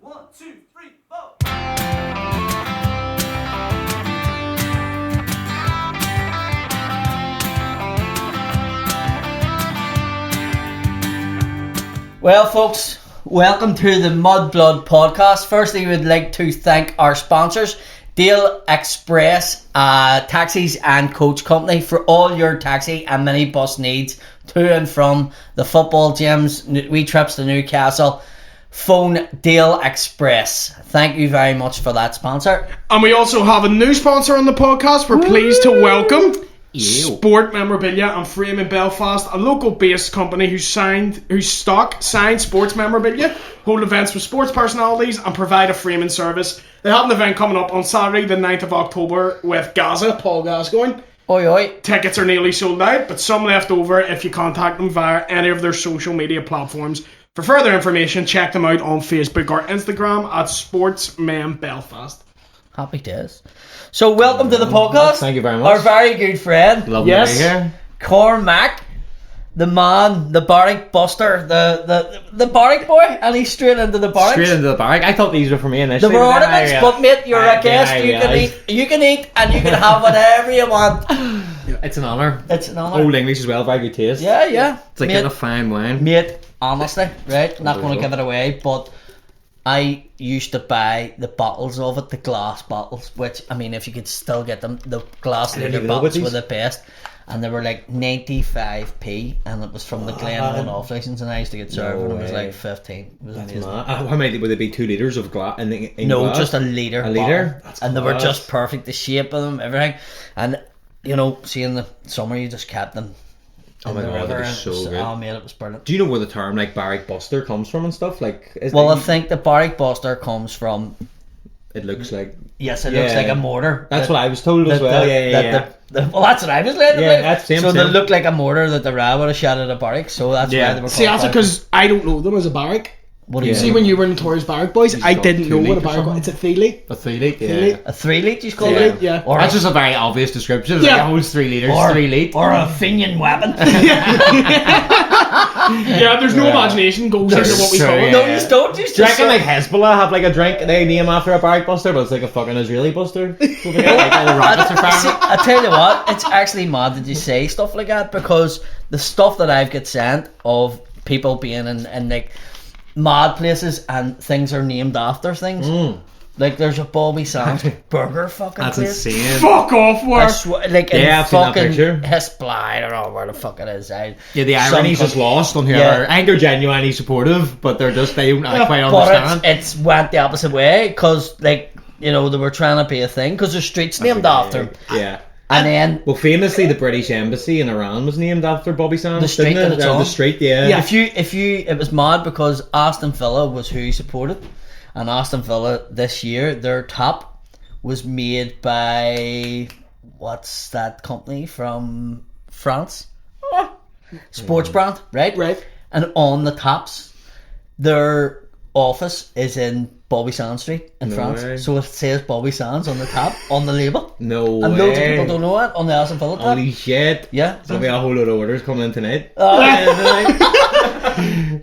1, 2, 3, 4. Well, folks, welcome to the MUDBLOOD podcast. Firstly, we'd like to thank our sponsors, Dale Express Taxis and Coach Company, for all your taxi and minibus needs to and from the football gyms, wee trips to Newcastle. Phone Dale Express. Thank you very much for that sponsor. And we also have a new sponsor on the podcast. We're pleased to welcome Sport Memorabilia and Frame in Belfast, a local-based company who stock signed sports memorabilia, hold events with sports personalities, and provide a framing service. They have an event coming up on Saturday, the 9th of October, with Gaza, Paul Gascoigne. Oi, oi. Tickets are nearly sold out, but some left over if you contact them via any of their social media platforms. For further information, check them out on Facebook or Instagram at Sportsmen Belfast. Happy days. So, welcome to the podcast. Thank you very much. Our very good friend. Lovely to be here. Cormac, the man, the Barrick Buster, the Barrick Boy, and he's straight into the barracks. Straight into the barrack. I thought these were for me initially. They were ornaments, but mate, you're a guest. You can eat, and you can have whatever you want. It's an honour. It's an honour. Old English as well, very good taste. Yeah. It's like getting a fine wine. Mate, honestly, right? Not going to give it away, but I used to buy the bottles of it, the glass bottles, which, I mean, if you could still get them, the glass liter bottles were the best. And they were like 95p, and it was from the Glenwood off license, and I used to get served when it was like 15. It was amazing. How many would it be? 2 litres of glass? No, glass? Just a litre. A litre? And they were just perfect, the shape of them, everything. And, you know, see in the summer, you just kept them. Oh my god, it was so good. Oh mate, it was brilliant. Do you know where the term like Barrick Buster comes from and stuff? Like, I think the Barrick Buster comes from. It looks like. Yes, it looks like a mortar. That's what I was told as well. Well, that's what I was led to believe. That's same. So they look like a mortar that the Ra would have shot at a barrack. So that's why they were called. See, that's because I don't know them as a barrack. What do you see when you were notorious Barrick Boys? I didn't know what a barrack was. It's a 3 litre. A 3 litre, yeah. A 3 litre, you call it? Yeah. Or that's just a very obvious description. It's like a whole 3 litres, 3 litre. Or a Fenian weapon. Yeah, there's no imagination goes into what we call it. No, you don't. You reckon like Hezbollah have like a drink they name after a Barrick Buster, but it's like a fucking Israeli Buster? Like all the rockets are firing. I tell you what, it's actually mad that you say stuff like that, because the stuff that I've got sent of people being in like mad places and things are named after things. Like there's a Bobby Sands burger fucking That's place. insane. Fuck off, work. Like I've seen that picture. Hezbollah, I don't know where the fuck it is. The irony's just lost on here. I think they're genuinely supportive, but they don't quite understand. But it's went the opposite way, because like, you know, they were trying to be a thing, because there's streets named after them. Yeah. And then, well, famously, the British Embassy in Iran was named after Bobby Sands. The street that it's on. The street, yeah. It was mad because Aston Villa was who he supported, and Aston Villa this year, their top was made by what's that company from France? Sports brand, right? Right. And on the tops, their office is in Bobby Sands Street in France. Way. So it says Bobby Sands on the top, on the label. No and way. loads of people don't know it on the Aston Villa top. Holy shit. Yeah. There's going to be a whole lot of orders coming in tonight.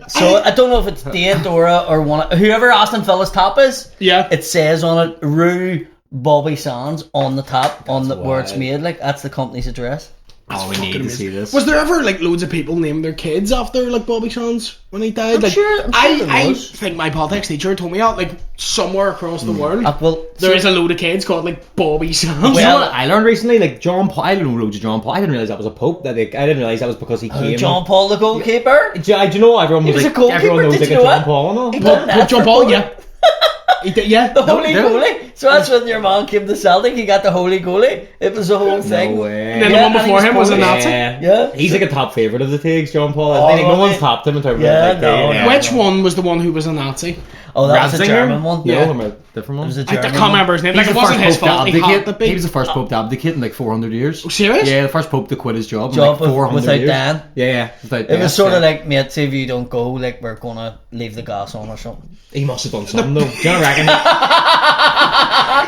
So I don't know if it's Dane, Dora, or whoever Aston Villa's top is. Yeah. It says on it Rue Bobby Sands on the top, where it's made. Like that's the company's address. Oh, we need to see this. Was there ever like loads of people named their kids after like Bobby Sands when he died? I'm like, sure I think my politics teacher told me that like somewhere across the world there is a load of kids called like Bobby Sands. Well, you know what I learned recently? Like John Paul, I don't know loads of John Paul. I didn't realise that was a pope. I didn't realise that was because he came. John Paul the goalkeeper. Do you know everyone was like everyone knows like a John Paul and all. John Paul, yeah. He did, yeah. The holy goalie. So that's when your man came to Celtic. He got the holy goalie. It was a whole thing. No way. And then the one before him was a Nazi. Yeah. He's like a top favourite of the Tigs, John Paul. Like, no one's topped him in terms of like. Which one was the one who was a Nazi? Oh, that was a German one. Yeah, a different one. It was a I German can't remember his name. Like, it wasn't his fault. He was the first pope to abdicate in like 400 years. Oh, serious? Yeah, the first pope to quit his job in like 400 without years. Dan. Yeah, without Dan. It was sort of like, mate, see if you don't go, like we're gonna leave the gas on or something. He must have done something though. Do you reckon?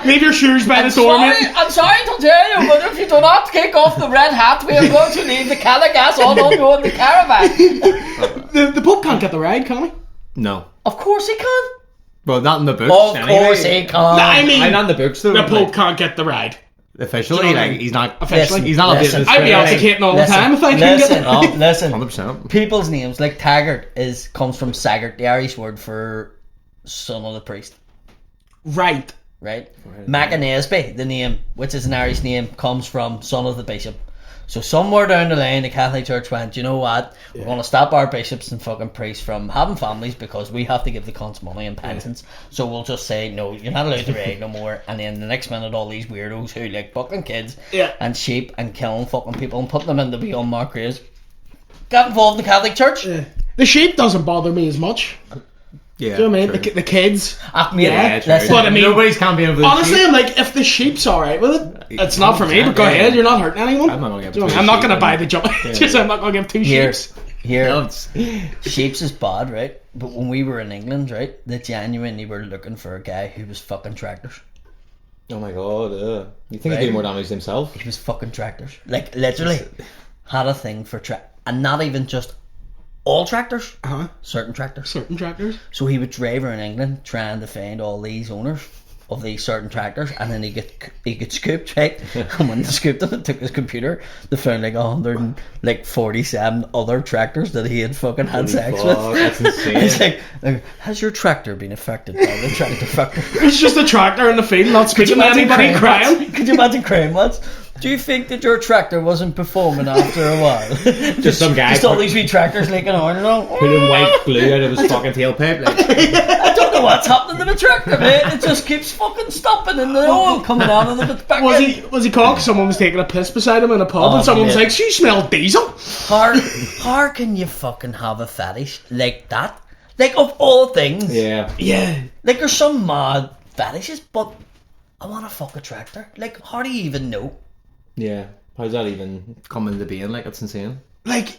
Leave your shoes by the door, mate. I'm sorry to tell you, but if you do not take off the red hat, we are going to leave the can of gas on board the caravan. The Pope can't get the ride, can he? No. Of course he can. Well, not in the books. Of anyway. course he can. I mean, Not in the books though. the like, Pope can't get the ride. officially, Do you know what I like mean? he's not Officially. He's not a Listen. business. I'd be abdicating all the time if I can get it. Listen. 100%. People's names like Taggart comes from Saggart, the Irish word for son of the priest. Right. Right? Macanesby, the name, which is an Irish name, comes from son of the bishop. So somewhere down the line, the Catholic Church went, you know what? We're going to stop our bishops and fucking priests from having families because we have to give the cunts money and pensions. So we'll just say, no, you're not allowed to ride no more. And then the next minute, all these weirdos who like fucking kids and sheep and killing fucking people and putting them into the unmarked graves got involved in the Catholic Church. The sheep doesn't bother me as much. Yeah, Do you know what I mean? true. The kids. Listen, But I mean, nobody's camping over the honestly, sheep. I'm like, if the sheep's alright with it, it's not for me, but go ahead, you're not hurting anyone. I'm not gonna give Do you know two what I mean? I'm not sheep, going to buy man. the jump. Just, I'm not going to give 2 sheeps. Here, sheeps is bad, right? But when we were in England, right, they genuinely were looking for a guy who was fucking tractors. Oh my god, you think Right. he'd do more damage to himself? He was fucking tractors. Like, literally, had a thing for and not even just all tractors, certain tractors. Certain tractors. So he would drive around England trying to find all these owners of these certain tractors, and then he get scooped, right? And when they scooped them and took his computer, they found like 147 other tractors that he had fucking had sex with. That's insane. It's like, has your tractor been affected by the tractor factor? It's just a tractor in the field, not speaking to anybody, crying. Could you imagine crime lads? Do you think that your tractor wasn't performing after a while? Just some guy Just all these wee tractors leaking on and all. putting white glue out of his fucking tailpipe. Like, I don't know what's happening to the tractor, man. It just keeps fucking stopping and the oil coming out of it back in. Was he caught? Someone was taking a piss beside him in a pub, and someone was mate. like, "You smell diesel." How can you fucking have a fetish like that? Like, of all things. yeah. Yeah. Like, there's some mad fetishes, but I want to fuck a tractor. Like, how do you even know? Yeah. How's that even come into being? Like, that's insane. Like,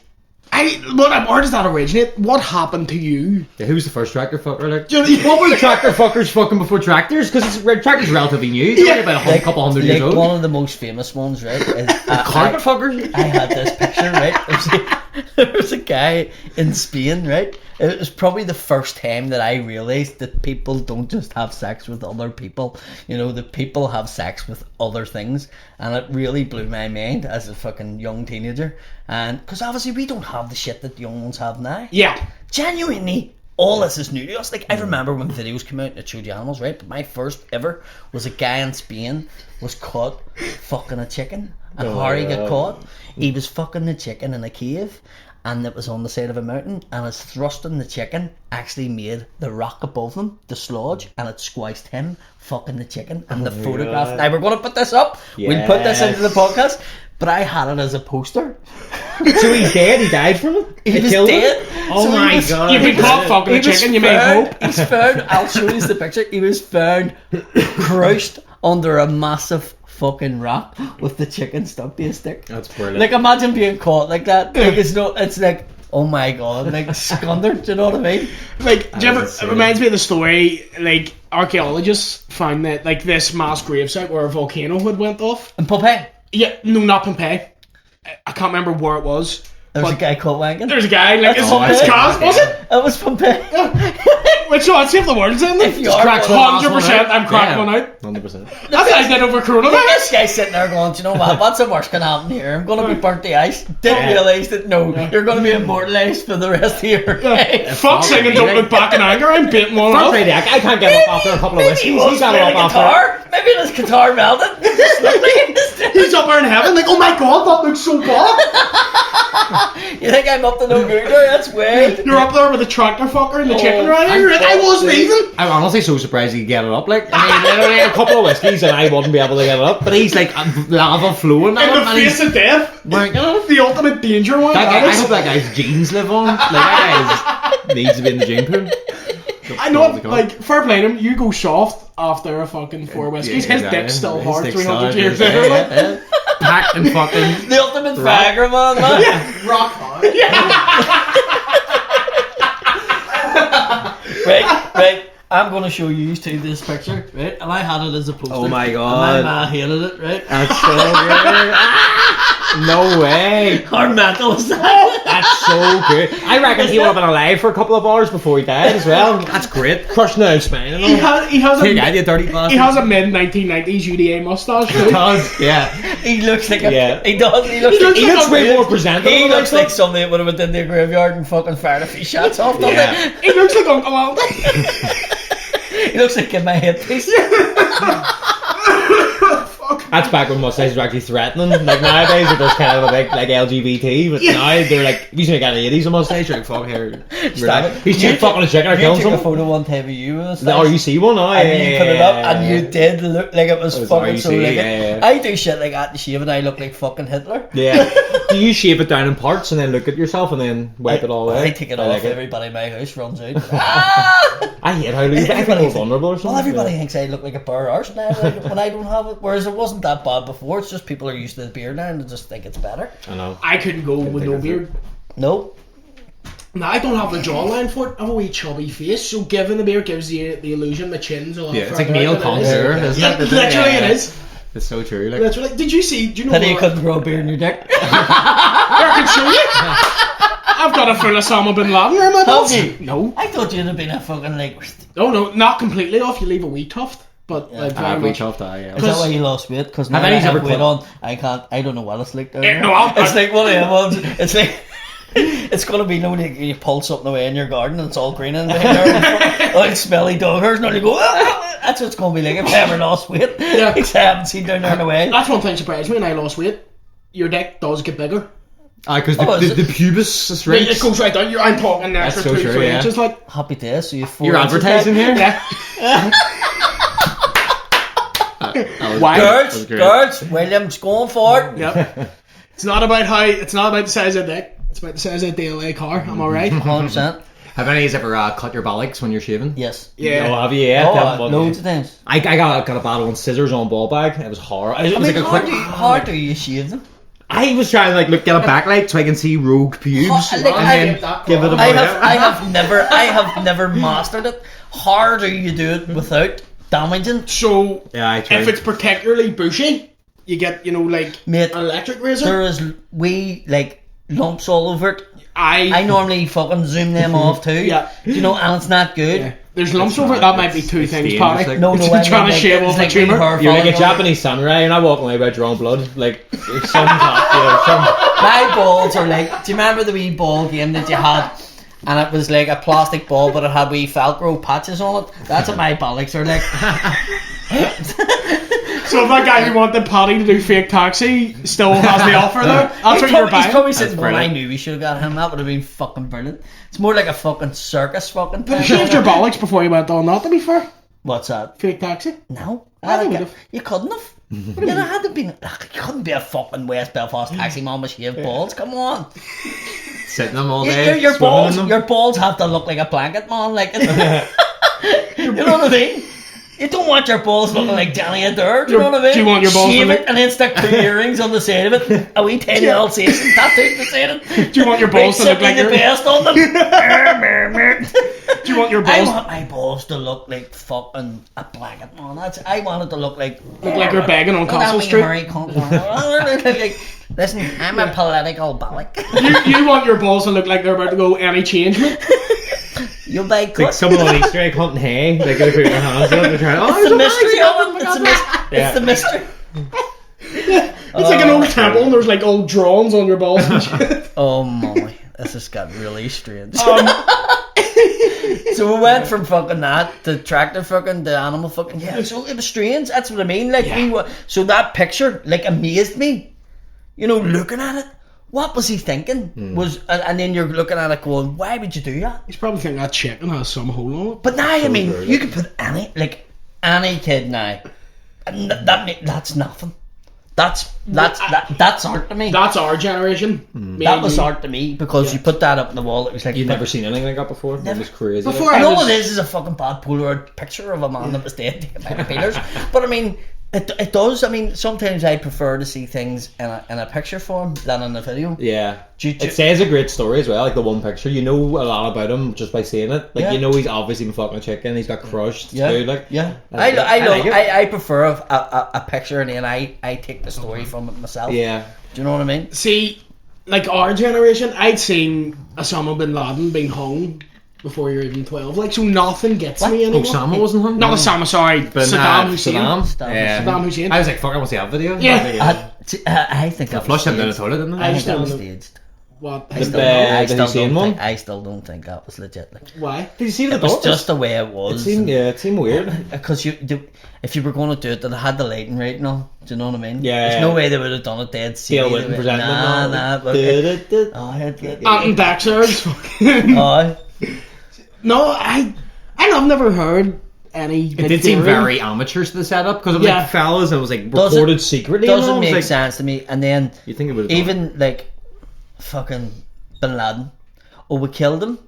where does that originate? What happened to you? Yeah, who's the first tractor fucker? Like, Do you know- what were the tractor fuckers fucking before tractors? Because tractors relatively new. They're only about a couple hundred years old. One of the most famous ones, right? Is, Carpet fuckers? I had this picture, right? There was a guy in Spain, right? It was probably the first time that I realised that people don't just have sex with other people. You know, that people have sex with other things. And it really blew my mind as a fucking young teenager. And because obviously we don't have the shit that young ones have now. Yeah. Genuinely, all this is new to us. Like, I remember when videos came out and it showed you animals, right? But my first ever was a guy in Spain was caught fucking a chicken. And how he got caught? He was fucking the chicken in a cave, and it was on the side of a mountain, and his thrusting the chicken actually made the rock above him dislodge, and it squished him fucking the chicken. And the photograph. God. Now we're going to put this up. We'll put this into the podcast. But I had it as a poster. So he's dead? He died from it? He was killed him? dead. Oh So he my was- god. You've been caught fucking a He was chicken, you may found- hope. He's found, I'll show you the picture. He was found crouched under a massive fucking rock with the chicken stuck to his stick. That's brilliant. Like, imagine being caught like that. Like, it's like, oh my god, like scundered, do you know what I mean? Like, do you ever, insane. it reminds me of the story, like, archaeologists found that, like, this mass gravesite where a volcano had went off. And Pompeii, Yeah, no, not Pompeii. I can't remember where it was. there was But a guy caught wanking. there's a guy, like, That's it's Pompeii. cast, was it? It was Pompeii. Which one? See if the words in there. If you are Cracked one- 100%, I'm cracking one out. 100%. That's what I did over coronavirus. This guy's sitting there going, do you know what? What's the worst can happen here? I'm going to be burnt to ice. Didn't realise that, no, you're going to be immortalised for the rest of your life. Fuck singing, don't look back in anger. I'm baiting one Fuck off. Brady, I can't get up after a couple of Maybe whiskeys. he was He's got playing up the after. guitar. Maybe his guitar melted. He's up there in heaven, like, oh my god, that looks so bad. You think I'm up to no good there? That's weird. You're up there with the tractor fucker and the chicken Oh, rider. You're like, I wasn't even. I'm honestly so surprised he could get it up. Like, I mean, literally a couple of whiskeys and I wouldn't be able to get it up. But he's like lava flowing at In him, the and face he's of death. like, The ultimate danger one. that guy, that I is. hope that guy's jeans live on. Like, that guy needs to be in the gym pool. I know, like, fair play to him, you go soft after a fucking 4 whiskeys. His exactly. dick's still His hard dick's 300 still years hard, later. yeah, like. yeah. Packed and fucking. The ultimate fagger, man. Rock hard. Right. I'm going to show you two this picture, right? And I had it as a poster. Oh my And God. my man hated it, right? That's so good. No way. How mental is that? That's so good. I reckon he would have been alive for a couple of hours before he died as well. That's great. Crushing out his spine and all. He has Here you go, you dirty bastard. He has a mid 1990s UDA mustache. He does, yeah. He looks like a... Yeah. He does. He looks looks He like looks way more presentable. He than looks that like stuff. somebody that would have went in the graveyard and fucking fired a few shots off, doesn't Yeah. he? He looks like Uncle Alden. He looks like in my headpiece. That's back when mustaches were actually threatening. Like nowadays, it does kind of a big like LGBT, but now they're like, if you should get an 80s mustache, you're like, fuck here. Stop it. He's You just fucking a chicken or You killing took a someone. photo one time of you with us. Oh, you see one? Oh, And you put it up, and yeah. you did look like it was It was fucking so RUC, like yeah. I do shit like that and shave and I look like fucking Hitler. Yeah. Do you shave it down in parts and then look at yourself and then wipe it all away? I take it off. like it. Everybody in my house runs out. Ah! I hate how you think more vulnerable or something. Well, everybody thinks I look like a bare arse now when I don't have it. Whereas it wasn't that bad before. It's just people are used to the beard now and they just think it's better. I know. I couldn't go with no beard. No. No, I don't have the jawline for it. I have a wee chubby face, so giving the beard gives the illusion my chin's a lot Yeah, it's further like male out than it is. contour, isn't Yeah, it? literally it is. It's so true. Like, Literally. Did you see? Do you know Pity you what? couldn't grow a beard in your dick. I can show you. I've got a full Osama bin Laden in my Have balls. you? No. I thought you'd have been a fucking like... Oh no, not completely off. You leave a wee tuft, but like very we much. chopped that, yeah. Is that why you lost weight? Because now Have I any have ever weight cut- on. I don't know what it's like down Yeah, there. no, I'll- It's like one of them ones. It's like... It's gonna be you pull something away in your garden and it's all green in there. Like smelly dog hairs and you go, "Ah!" That's what it's gonna be like if I ever lost weight. Yeah. Except I haven't seen down there in a way. That's one thing surprised me when I lost weight. Your dick does get bigger. Because Oh, is the it? pubis is Right, right. it goes right down. I'm talking an That's extra so 2-3 true, yeah. inches. Like, Happy days, so you're 4 You're inches advertising back. here? yeah. Why? Girls, William's going for it. Yep. It's not about the size of the dick. It's about the size of the DLA car. Am I right? 100%. Have any of you ever cut your bollocks when you're shaving? Yes. Yeah. Oh, have you? Yeah. that one. Loads of times. I got a battle on scissors on ball bag. It was horrible. It I was mean, like a quick. how do you shave them? I was trying to like get a backlight so I can see rogue pubes Like, and I- then give it a I bite. have never mastered it. How do you do it without damaging? So Yeah, I tried. if it's particularly bushy, you get like Mate, an electric razor. there is wee like lumps all over it. I I normally fucking zoom them off too. Yeah. You know, and it's not good. yeah. There's lumps It's over it. not- That might be two it's things, dangerous, Paddy. like- No, It's no, I trying to mean, shave like, off it's a like tumor. hair You're like a follicle. Japanese samurai. You're not walking away by drawing blood. Like there's some, some. My balls are like. Do you remember the wee ball game that you had? And it was like a plastic ball, but it had wee Velcro patches on it. That's what my bollocks are like. So if that guy who wanted Paddy to do fake taxi still has the offer there, that's what you're He's buying. probably sitting going, I brilliant. knew we should have got him. That would have been fucking brilliant. It's more like a fucking circus fucking But you thing. shaved your bollocks before you went on that, to be fair. What's that? Fake taxi. No. I would have. You couldn't have. You'd have had to be. You couldn't be a fucking West Belfast taxi man with shaved balls. Come on. Sitting them all Your, day. your swimming balls. in them. Your balls have to look like a blanket, man. Like, you know what I mean? You don't want your balls looking like Johnny Adair. Do you know what I mean? Do you want your balls Shave to it look- and then stick 2 earrings on the side of it. A wee tiny Alsatian tattoo beside it. Do you want your balls to look like the your? best on them? Do you want your I balls want my balls to look like fucking a blanket, man. I want it to look like look like you're begging on That Castle wee Street? hairy cunt. Like, listen, I'm a political bollock. You want your balls to look like they're about to go any change, mate? You'll buy It's like someone on Easter egg hunting hay. They go put their hands up. They're trying. Oh, It's the there's a mystery bag. of it. It's the mystery. Yeah. It's the mystery. It's like an old temple and there's like old drawings on your balls and shit. Oh my, this has got really strange. Um, So we went from fucking that to tractor fucking to animal fucking. Yeah, so it was strange. That's what I mean. Like we were. So that picture like amazed me. You know, looking at it. What was he thinking? And then you're looking at it going, why would you do that? he's probably thinking that chicken has some hole on it. But now, I mean, good. you could put any kid now, and that's nothing. That's art to me. That's our generation. Me That and was you. art to me because you put that up on the wall. It was like You've never seen anything like that before. It was crazy. Before And I all was, it is a fucking bad Polaroid picture of a man that was dead taken by the peelers. But I mean, It does. I mean, sometimes I prefer to see things in a picture form than in a video. Yeah. It says a great story as well, like the one picture. You know a lot about him just by seeing it. Like, you know he's obviously been fucking a chicken, he's got crushed too, like. Yeah. I prefer a picture and then I take the story from it myself. Yeah. Do you know what I mean? See, like our generation, I'd seen Osama bin Laden being hung before you're even 12. Like, so nothing gets me anymore. Osama wasn't hung? Not Osama, sorry. Saddam Hussein. Saddam Hussein. I was like, fuck, I want to see that video. Yeah. I think that flushed him down the toilet, didn't I they? think that was staged. What? I still don't think that was legit. Like, why? Did you see the it was just the way it was. It seemed weird. Because if you were going to do it, they'd have had the lighting right now. Do you know what I mean? Yeah. There's no way they would have done it dead. Dale Whitten presenting it. Anton Baxter. No, I've never heard any. It did seem very amateur to the setup because it was like fellas and it was like recorded secretly. Doesn't make sense to me. And then you think it would even like fucking Bin Laden. Oh, we killed him.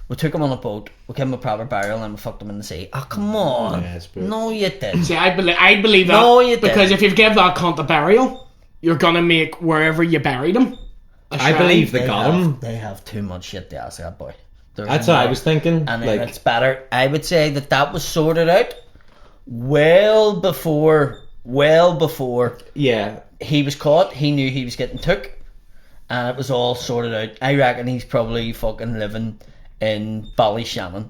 We took him on a boat. We gave him a proper burial and we fucked him in the sea. Oh, come on! No, you didn't. See, I believe that. No, you didn't. Because if you give that cunt a burial, you're gonna make wherever you buried him. I believe they got him. They have too much shit to ask that boy. That's what I was thinking. And then it's better. I would say that was sorted out well before he was caught. He knew he was getting took, and it was all sorted out. I reckon he's probably fucking living in Ballyshannon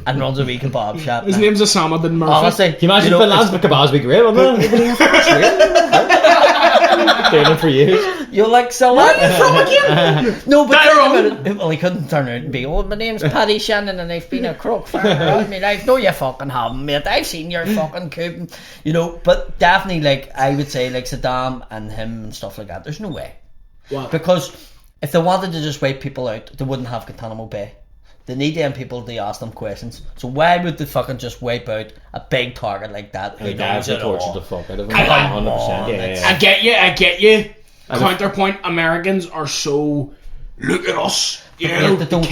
and runs a wee kebab shop. His name's Osama bin Murphy. Honestly, can you imagine Bin Laden's kebabs be great, wouldn't it? Doing it for years. You like sell that from again? No, but think about it. Well, he couldn't turn out and be, oh, my name's Paddy Shannon and I've been a crook farmer all my life. No, you fucking haven't, mate. I've seen your fucking coop. You know, but definitely, like, I would say, like, Saddam and him and stuff like that. There's no way. What? Because if they wanted to just wipe people out, they wouldn't have Guantanamo Bay. They need them people to ask them questions. So why would they fucking just wipe out a big target like that? Who knows it all? Tortured the fuck out of him. 100%. Yeah. I get you. Counterpoint: Americans are so look at us. Yeah, they don't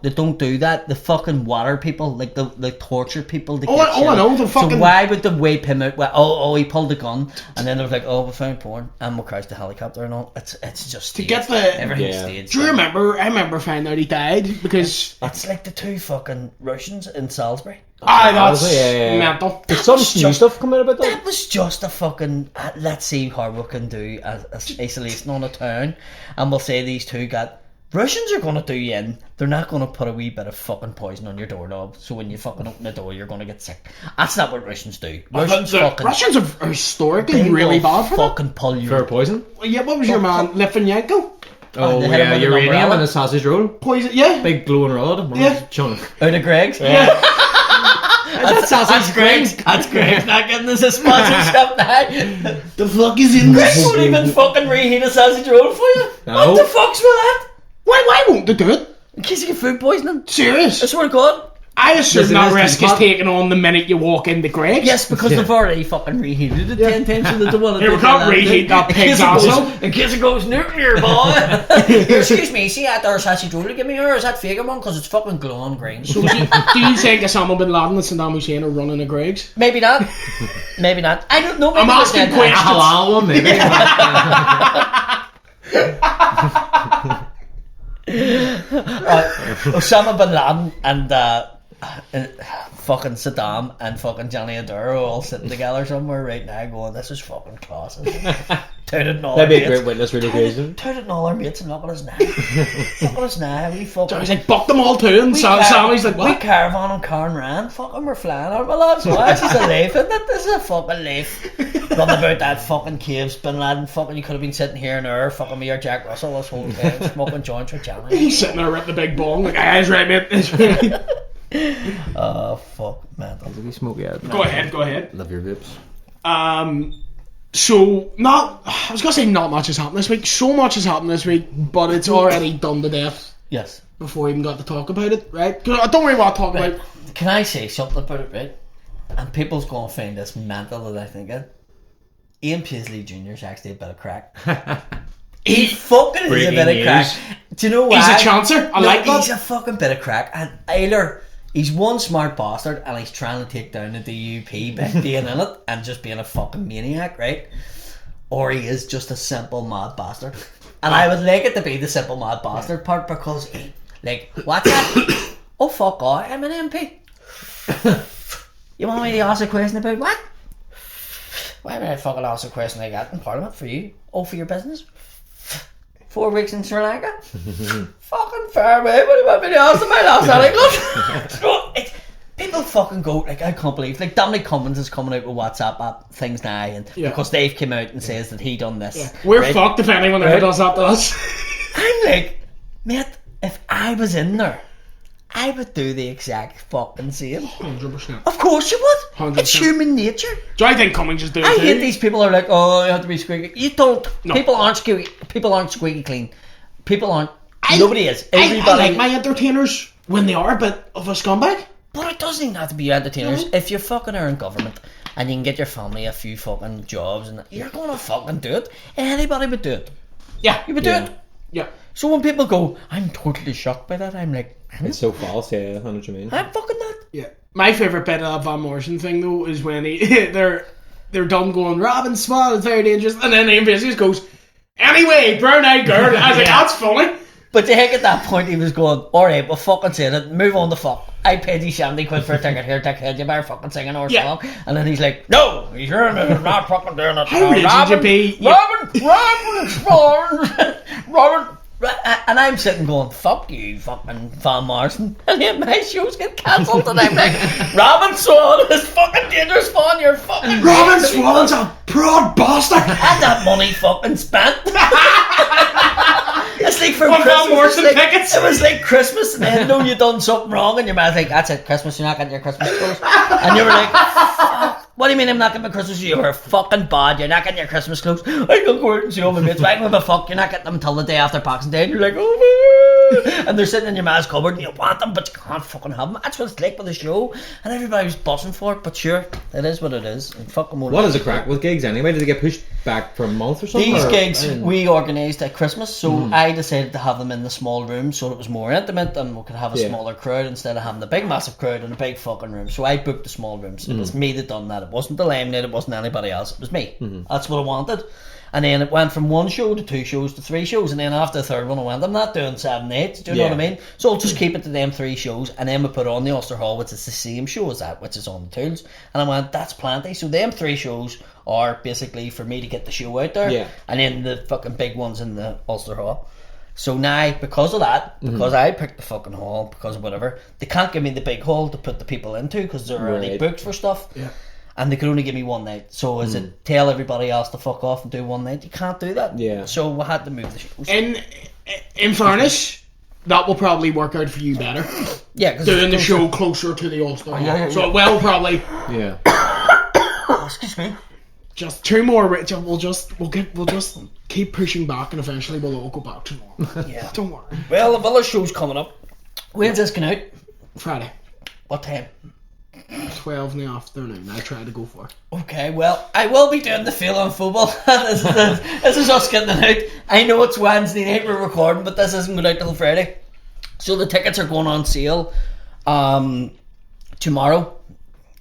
they don't do that. The fucking water people, like the torture people. I know. The fucking. So why would they wipe him out? Well, he pulled a gun, and then they was like, oh, we found porn, and we crashed the helicopter and all. It's just staged. To get the everything's staged. Do you remember? I remember finding out he died because it's like the two fucking Russians in Salisbury. That's mental. There's some new stuff coming out about that. That was just a fucking. Let's see how we can do as isolation on a town, and we'll say these two got. Russians are going to do you in. They're not going to put a wee bit of fucking poison on your doorknob, so when you fucking open the door, you're going to get sick. That's not what Russians do. Russians are historically really bad for fucking pull you. For poison? Yeah, what was your man, Litvinenko? Oh, yeah, uranium and a sausage roll. Poison, yeah. Big glowing rod. Yeah. Out of Greg's? Yeah. That's Greg's. That's Greg's not getting us a sponsorship now. The fuck is in this? Greg's won't even fucking reheat a sausage roll for you. No. What the fuck's with that? Why won't they do it? In case you get food poisoning. Serious? I swear to God. I assume that risk is taken on the minute you walk into Greg's. Yes, because they've already fucking reheated it 10 times, so they don't want to we can't reheat that pig's asshole. In case it goes nuclear, boy. Excuse me, see that there sausage roll? Give me yours. Is that fake one? Because it's fucking glowing green. So do you think Osama bin Laden and Saddam Hussein are running a Greg's? Maybe not. Maybe not. I don't know. I'm asking questions. A halal one, maybe. Osama bin Laden and fucking Saddam and fucking Johnny Adair are all sitting together somewhere right now going, this is fucking class. That'd be a great witness relocation. Touted all our mates and look at us now. Look at us now. We fucking. He's like, buck them all too. And Sammy's like, what? We caravan on Carn Ran. Fucking we're flying our lads. This is a life, isn't it? This is a fucking life. Run about that fucking caves, Bin Laden. Fucking, you could have been sitting here in there, fucking me or Jack Russell this whole time, smoking joints with Johnny. He's sitting there with the big bong, like, that's right, mate. That's right. Oh, fuck, man. Go ahead. Love your vapes. So, I was going to say not much has happened this week. So much has happened this week, but it's already done to death. Yes. Before we even got to talk about it, right? I don't really want to talk about it. Can I say something about it, right? And people's going to find this mental that I think it. Ian Paisley Jr. is actually a bit of crack. He fucking is a bit of crack. Do you know why? He's a chancer. I like that. He's a fucking bit of crack. And either He's one smart bastard, and he's trying to take down the DUP by being in it and just being a fucking maniac, right? Or he is just a simple mad bastard. And I would like it to be the simple mad bastard part, because like, what's that? Oh fuck off, I'm an MP. You want me to ask a question about what? Why would I fucking ask a question like that in Parliament for you? Oh, for your business? 4 weeks in Sri Lanka? Fucking fair, mate. What do you want me to ask about England? People fucking go, like, I can't believe, like, Dominic Cummins is coming out with WhatsApp things now, and because Dave came out and says that he done this. Yeah. We're fucked if anyone ever does that to us. I'm like, mate, if I was in there, I would do the exact fucking same. 100%. Of course you would. 100%. It's human nature. Do I think Cummings just do it I too? hate these people who are like, oh, you have to be squeaky. You don't. No. People aren't squeaky clean. People aren't. Nobody is. Everybody. I like my entertainers when they are a bit of a scumbag. But it doesn't even have to be entertainers. If you fucking are in government and you can get your family a few fucking jobs, and you're gonna fucking do it. Anybody would do it. Yeah. You would do it. Yeah. So when people go, I'm totally shocked by that, I'm like, It's so false, yeah, I know what you mean. I'm fucking not. Yeah. My favourite bit of that Van Morrison thing though is when they're done going, Robin Small is very dangerous, and then Ian Basically goes, anyway, brown eyed girl. I was like, that's funny. But to heck, at that point he was going, alright, well fucking say it, move on the fuck. I paid you 70 quid for a ticket here, dickhead, you better fucking sing an song. And then he's like, no, you're not fucking doing it. How rigid you be? Robin. And I'm sitting going, fuck you, fucking Van Morrison. And then my shows get cancelled, and I'm like, Robin Swan is fucking dangerous fun, you're fucking Robin Swan's a broad bastard. had that money fucking spent. It's like for On Christmas. Van Morrison tickets. It was like Christmas, and then you done something wrong, and your man's like, that's it, Christmas, you're not getting your Christmas clothes. And you were like, fuck, what do you mean I'm not getting my Christmas? You were fucking bad, you're not getting your Christmas clothes. I can go out and see all my mates. I don't give a fuck, you're not getting them until the day after Boxing Day. And you're like, oh, and they're sitting in your man's cupboard, and you want them, but you can't fucking have them. That's what it's like with the show, and everybody was buzzing for it. But sure, it is what it is. And fucking What is the crack with gigs anyway? Did they get pushed back for a month or something? These or- gigs I mean, we organised at Christmas, so I decided to have them in the small room so it was more intimate and we could have a smaller crowd instead of having the big massive crowd in a big fucking room. So I booked the small rooms. It was me that done that. It wasn't the Limelight, it wasn't anybody else. It was me. That's what I wanted. And then it went from 1 show to 2 shows to 3 shows, and then after the third one I went, I'm not doing 7, 8, do you know what I mean? So I'll just keep it to them 3 shows, and then we put on the Ulster Hall, which is the same show as that, which is on the tools. And I went, that's plenty. So them 3 shows are basically for me to get the show out there, and then the fucking big ones in the Ulster Hall. So now, because of that, because I picked the fucking hall, because of whatever, they can't give me the big hall to put the people into because they're already booked for stuff. Yeah. And they could only give me 1 night. So is it tell everybody else to fuck off and do 1 night? You can't do that. Yeah. So we had to move the shows. In fairness, that will probably work out for you better. Yeah, doing the show closer to the Ulster Hall. So it will probably. Yeah. Excuse me. Just 2 more. We'll just keep pushing back, and eventually we'll all go back to normal. Yeah. Don't worry. Well, the other show's coming up. When's this going out? Friday. What time? 12 in the afternoon. I try to go for. Okay, well, I will be doing the feel on football. This is us getting it out. I know it's Wednesday night we're recording, but this isn't going out till Friday. So the tickets are going on sale tomorrow,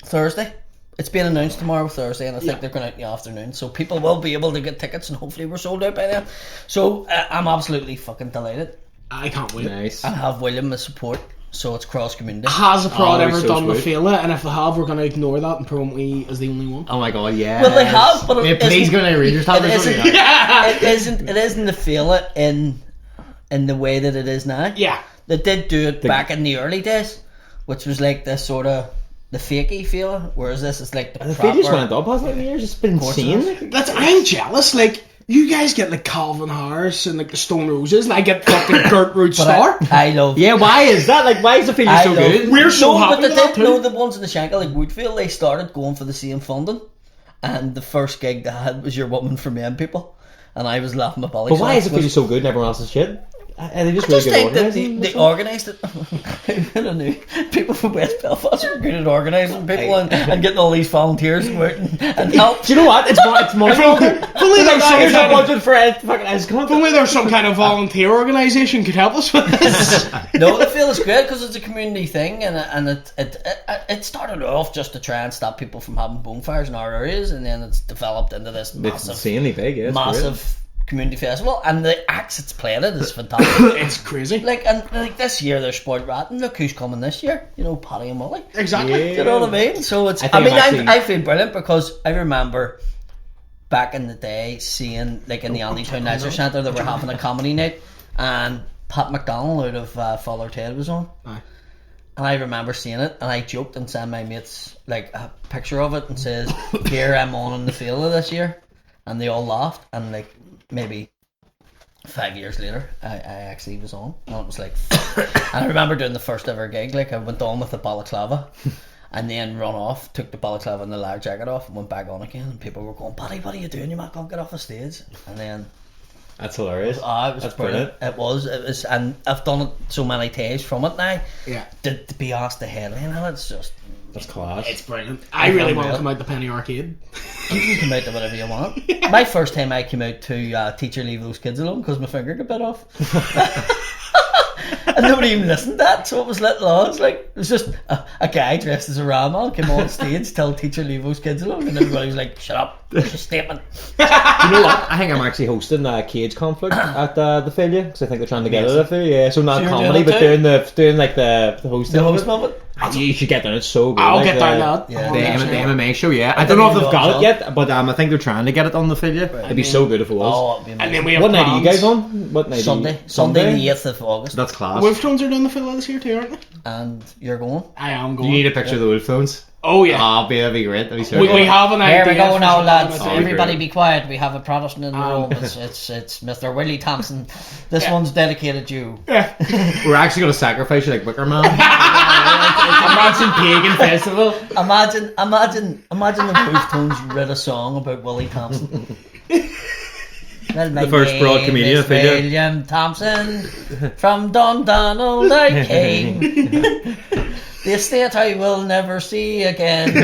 Thursday. It's being announced tomorrow, Thursday, and I think they're going out in the afternoon. So people will be able to get tickets, and hopefully we're sold out by then. So I'm absolutely fucking delighted. I can't wait. Nice. I have William as support. So it's cross community. Has a prod ever so done the sweet. Fela? And if they have, we're going to ignore that and promote me as the only one. Oh my god, yeah. Well, they have, but Yeah, please go to Rangers Town or something. it isn't the feel it in the way that it is now. Yeah. They did do it back in the early days, which was like this sort of the fakey feel, whereas this is like the The proper. feed just went up, hasn't it, in the years? It's been insane. I'm jealous. Like, you guys get like Calvin Harris and like the Stone Roses, and I get fucking Gertrude Starr. I love. Yeah, why is that? Like, why is the feeling so good? We're so happy but they with that did know too. the ones in the Shankill, like Woodfield, they started going for the same funding, and the first gig they had was Your Woman for Men People, and I was laughing my belly. But why off is it feeling because- so good and everyone else is shit? They just I just really think good that they organised it. I don't know. People from West Belfast are good at organising people and getting all these volunteers to go out and help. Do you know what? It's money. If only there's some Here's a kind of, budget for it. Fucking ice if only there's some kind of volunteer organisation could help us with this. No, I feel it's great because it's a community thing, and it started off just to try and stop people from having bonfires in our areas, and then it's developed into this It's insanely big, yeah. massive community festival, and the acts it's playing it is fantastic. It's crazy. Like this year they're spoiled rotten. Look who's coming this year. You know, Paddy and Molly. Exactly. Yeah. Do you know what I mean? So it's. I I feel brilliant because I remember back in the day seeing like in the Andytown Leisure Centre they were having a comedy night, and Pat McDonnell out of Father Ted was on. Aye. And I remember seeing it, and I joked and sent my mates like a picture of it and says, "Here I'm on in the field of this year," and they all laughed. And like maybe 5 years later, I actually was on, and it was like, and I remember doing the first ever gig. Like I went on with the balaclava, and then run off, took the balaclava and the leather jacket off, and went back on again. And people were going, "Paddy, what are you doing? You might go get off the stage." And then. That's hilarious. It was That's brilliant. It was, and I've done it so many times from it now. Yeah. To be asked to headline, and it's just That's class. It's brilliant. I really want to come out the Penny Arcade. you can come out to whatever you want. My first time I came out to Teacher Leave Those Kids Alone because my finger got bit off. And nobody even listened to that, so it was little odds. Like it was just a guy dressed as a Rama came on stage, tell Teacher Leave Those Kids Alone, and everybody was like, "Shut up! It's a statement." You know what? I think I'm actually hosting a cage conflict at the failure because I think they're trying to get it up there. Yeah, so not So you're comedy, doing but it too? doing like the hosting. The of host it. of it. You should get down. It's so good. I'll like get down that. Yeah. The MMA show, yeah. I don't don't know if even they've know got it's it yet, but I think they're trying to get it on the failure. It'd be so good if it was. Oh, it'd be And amazing. then we have What night are you plans. guys on? What night? Sunday the 8th of August, That's class. Wolf Tones are doing the fiddle this year too, aren't they? and you're going. I am You going. need a picture of the wolf phones. Oh yeah. That'd be great. That'd be so we good. have an Here idea. we go for now, something lads. like that. Everybody great. be quiet. We have a Protestant in the room. It's Mr. Willie Thompson. This one's dedicated to you. We're actually going to sacrifice you like Wicker Man. Imagine pagan festival. Imagine the Wolf Tones read a song about Willie Thompson. Well, my The first broad name comedian is of India. William Thompson. From Dundonald I came. The estate I will never see again.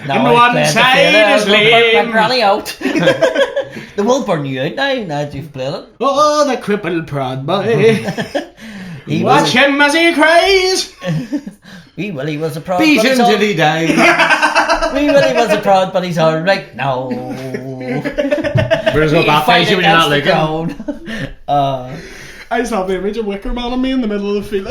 Now one I've played the side fiddle, is I'll put my lame. granny out. They will burn you out now that you've played it. Oh, the crippled prod boy. He Watch was him as he cries. Wee Willie was a prod. Beat but him he's all- till he died. Wee Willie was a prod, but he's alright now. We're just going to baptize you when you're not looking. I just have the image of Wicker Man and me in the middle of the field.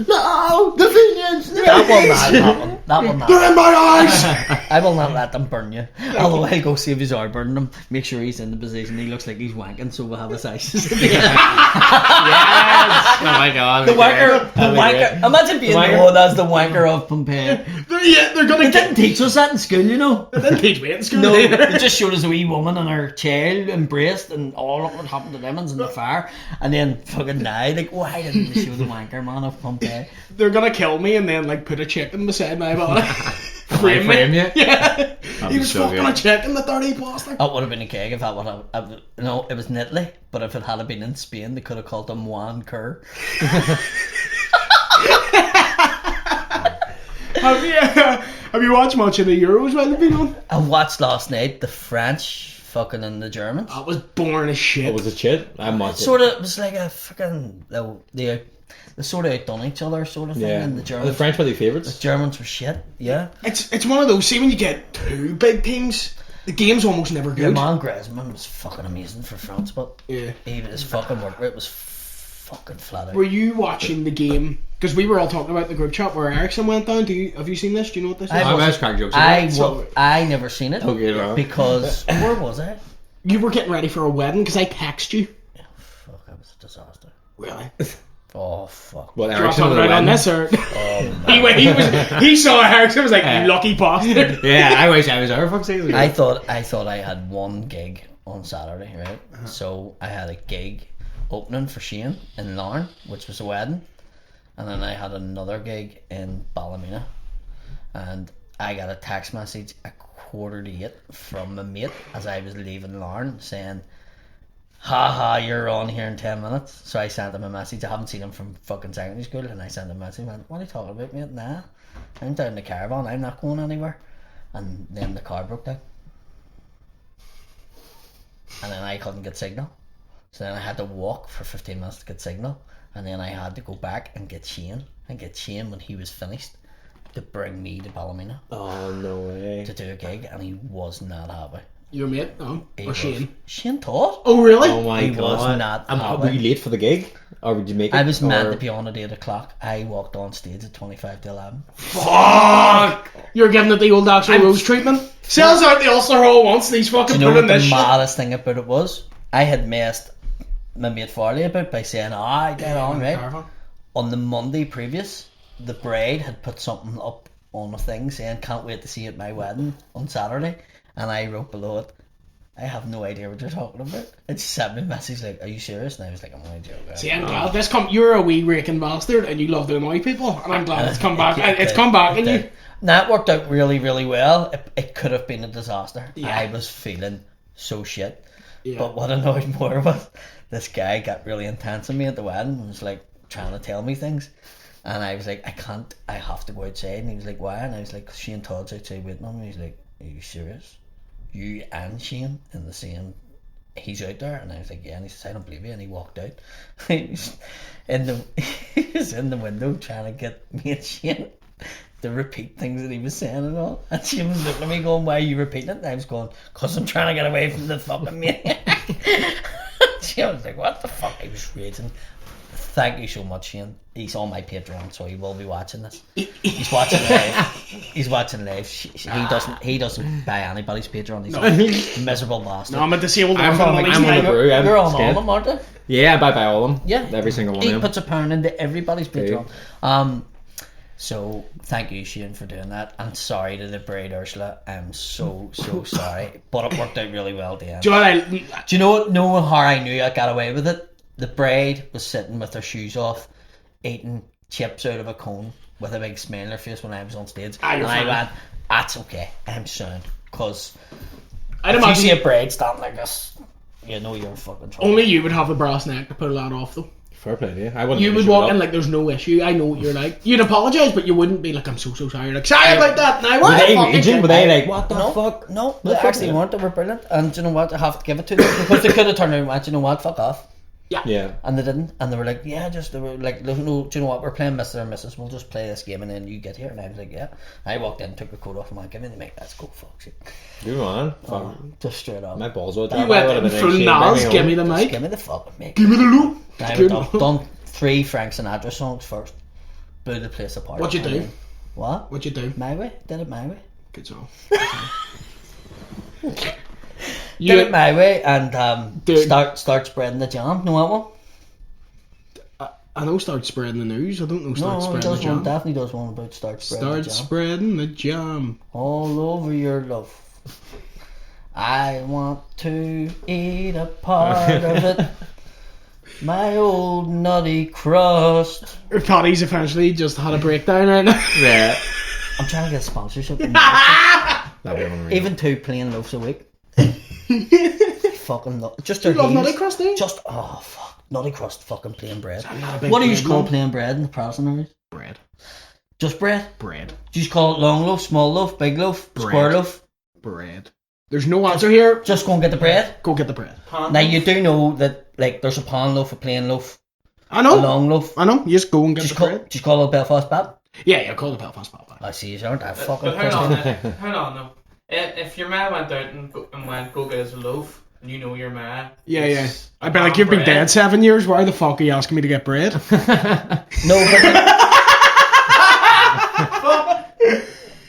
No, the Fenians. That will not. They're in my eyes. I will not let them burn you. Although I'll go see if he's are burning him. Make sure he's in the position. He looks like he's wanking, so we'll have his eyes. Yes. Oh my god. The wanker. Imagine being the wanker. one as the wanker of Pompeii. They're gonna They get. didn't teach us that in school, you know. They didn't teach me in school. No, either. they just showed us a wee woman and her child embraced, and all of what happened to them in the fire, and then fucking died. Like, why didn't they show the wanker man of Pompeii? They're gonna kill me and then like put a chicken beside my body. Frame you? Yeah. He be was so fucking good. a chicken, the dirty bastard. That would have been a keg if that would have. No, it was in Italy, but if it had been in Spain, they could have called him Juan Kerr. Have you watched much of the Euros while they've been on? I watched last night the French fucking and the Germans. I was boring as shit. What was it, shit? I'm watching. Sort of, it was like a fucking they sort of outdone each other sort of thing. Yeah. And the Are Germans, the French were the favourites? Germans were shit. Yeah. It's one of those. See, when you get two big teams, the game's almost never Your good. man Griezmann was fucking amazing for France, but Yeah. even his fucking work rate was fucking flat out. Were you watching the game? Because we were all talking about the group chat where Ericsson went down. Have you seen this? Do you know what this is? I I wasn't- was crack jokes. I never seen it Okay, well. because where was I? You were getting ready for a wedding because I texted you. Fuck, that was a disaster. Really? Oh fuck. What, Do you want Ericsson to with talk a right on wedding? this or? Oh, he saw Ericsson was like, you lucky bastard. Yeah, I wish I was there, fuck's sake. I thought I had one gig on Saturday, right? So I had a gig opening for Shane in Larne, which was a wedding, and then I had another gig in Ballymena, and I got a text message at 7:45 from my mate as I was leaving Larne saying, haha, you're on here in 10 minutes. So I sent him a message. I haven't seen him from fucking secondary school, and I sent him a message. Went, what are you talking about, mate? Nah, I'm down in the caravan. I'm not going anywhere. And then the car broke down, and then I couldn't get signal. So then I had to walk for 15 minutes to get signal, and then I had to go back and get Shane when he was finished to bring me to Ballymena. Oh, no way. To do a gig, and he was not happy. Your mate? No. Or Shane? Shane Todd. Oh, really? Oh my He god. was not happy. Were you late for the gig? Or would you make it? I was meant to be on at 8 o'clock. I walked on stage at 25 to 11. Fuck! You're giving it the old Axl Rose treatment? Sells out the Ulster Hall once and he's fucking Do you know putting what this the shit. maddest thing about it was? I had messed my mate Farley about by saying, I get on, right? Caravan. On the Monday previous, the bride had put something up on a thing saying, can't wait to see you at my wedding on Saturday. And I wrote below it, I have no idea what you're talking about. And she sent me a message like, are you serious? And I was like, I'm only joking. See, I'm glad you're a wee raking bastard and you love to annoy people, and I'm glad it's come back. It's come back in you. That worked out really, really well. It could have been a disaster. Yeah. I was feeling so shit. Yeah. But what annoyed more was this guy got really intense on me at the wedding and was like trying to tell me things. And I was like, I can't, I have to go outside. And he was like, why? And I was like, Shane Todd's outside waiting on me. He's like, are you serious? You and Shane in the same, he's out there? And I was like, yeah. And he says, I don't believe you. And he walked out. he was in the window trying to get me and Shane to repeat things that he was saying and all. And she was looking at me going, why are you repeating it? And I was going, because I'm trying to get away from the fucking maniac. She was like, what the fuck? I was raging. Thank you so much, Shane. He's on my Patreon, so he will be watching this. He's watching live. He's watching live. He doesn't buy anybody's Patreon. He's a miserable bastard. No, I'm at the same old I'm on the brew. You're on all scared. of them, aren't you? Yeah, I buy all of them. Yeah. Every single one He of them. puts a pound into everybody's Patreon. So thank you, Shane, for doing that. I'm sorry to the bride Ursula. I'm so sorry, but it worked out really well, Dan. Do you know how I knew I got away with it? The bride was sitting with her shoes off, eating chips out of a cone with a big smile on her face when I was on stage, and I went, "That's okay, I'm sound." Because if you see a bride standing like this, you know you're in fucking trouble. only you would have a brass neck to put a lad off, though. Fair play, yeah. I wouldn't. You would walk in like there's no issue. I know what you're like. You'd apologise, but you wouldn't be like, I'm so sorry. Like, sorry about that. Now, Were they raging? Were they like, what the fuck? No, they actually weren't. They were brilliant. And do you know what? I have to give it to them because they could have turned around and went, you know what? Fuck off. Yeah. And they didn't. And they were like, yeah, they were like, no, do you know what? We're playing Mr. and Mrs. We'll just play this game and then you get here. And I was like, yeah. I walked in, took the coat off, and went, give me the mic. Let's go, fuck shit. Good man. Just straight up. My balls would You went in full Nas, give me the mic. Give me the fucking mic. Give me the loop. I've done 3 Frank Sinatra songs first. Blew the place apart. What'd you do? What? What'd you do? My way. Did it my way. Good job. Did it my way and start spreading the jam. Know that one? I know start spreading the news. I don't know start No, he spreading does the jam. one. Definitely does one about start spreading the jam. Start spreading the jam. All over your love. I want to eat a part of it. My old nutty crust. Paddy's eventually just had a breakdown right now. Yeah. I'm trying to get sponsorship. Even 2 plain loaves a week. Fucking just their love heels. nutty crust, eh? Just fuck. Nutty crust, fucking plain bread. not a big What do you bread call man. plain bread in the Protestant areas? Bread. Just bread? Bread. Do you call it long loaf, small loaf, big loaf, square loaf? Bread. There's no answer here. Just go and get the bread. Go get the bread. Now you do know that like there's a pan loaf, a plain loaf, I know. a long loaf. I know. You just go and get the bread. Do you call it Belfast Bat? Yeah, call the Belfast Pop. I see you aren't. I fucking But hang on, hang on though. If your man went out and went go get us a loaf, and you know your man. Yeah. I'd be like, you've been dead 7 years. Why the fuck are you asking me to get bread? No,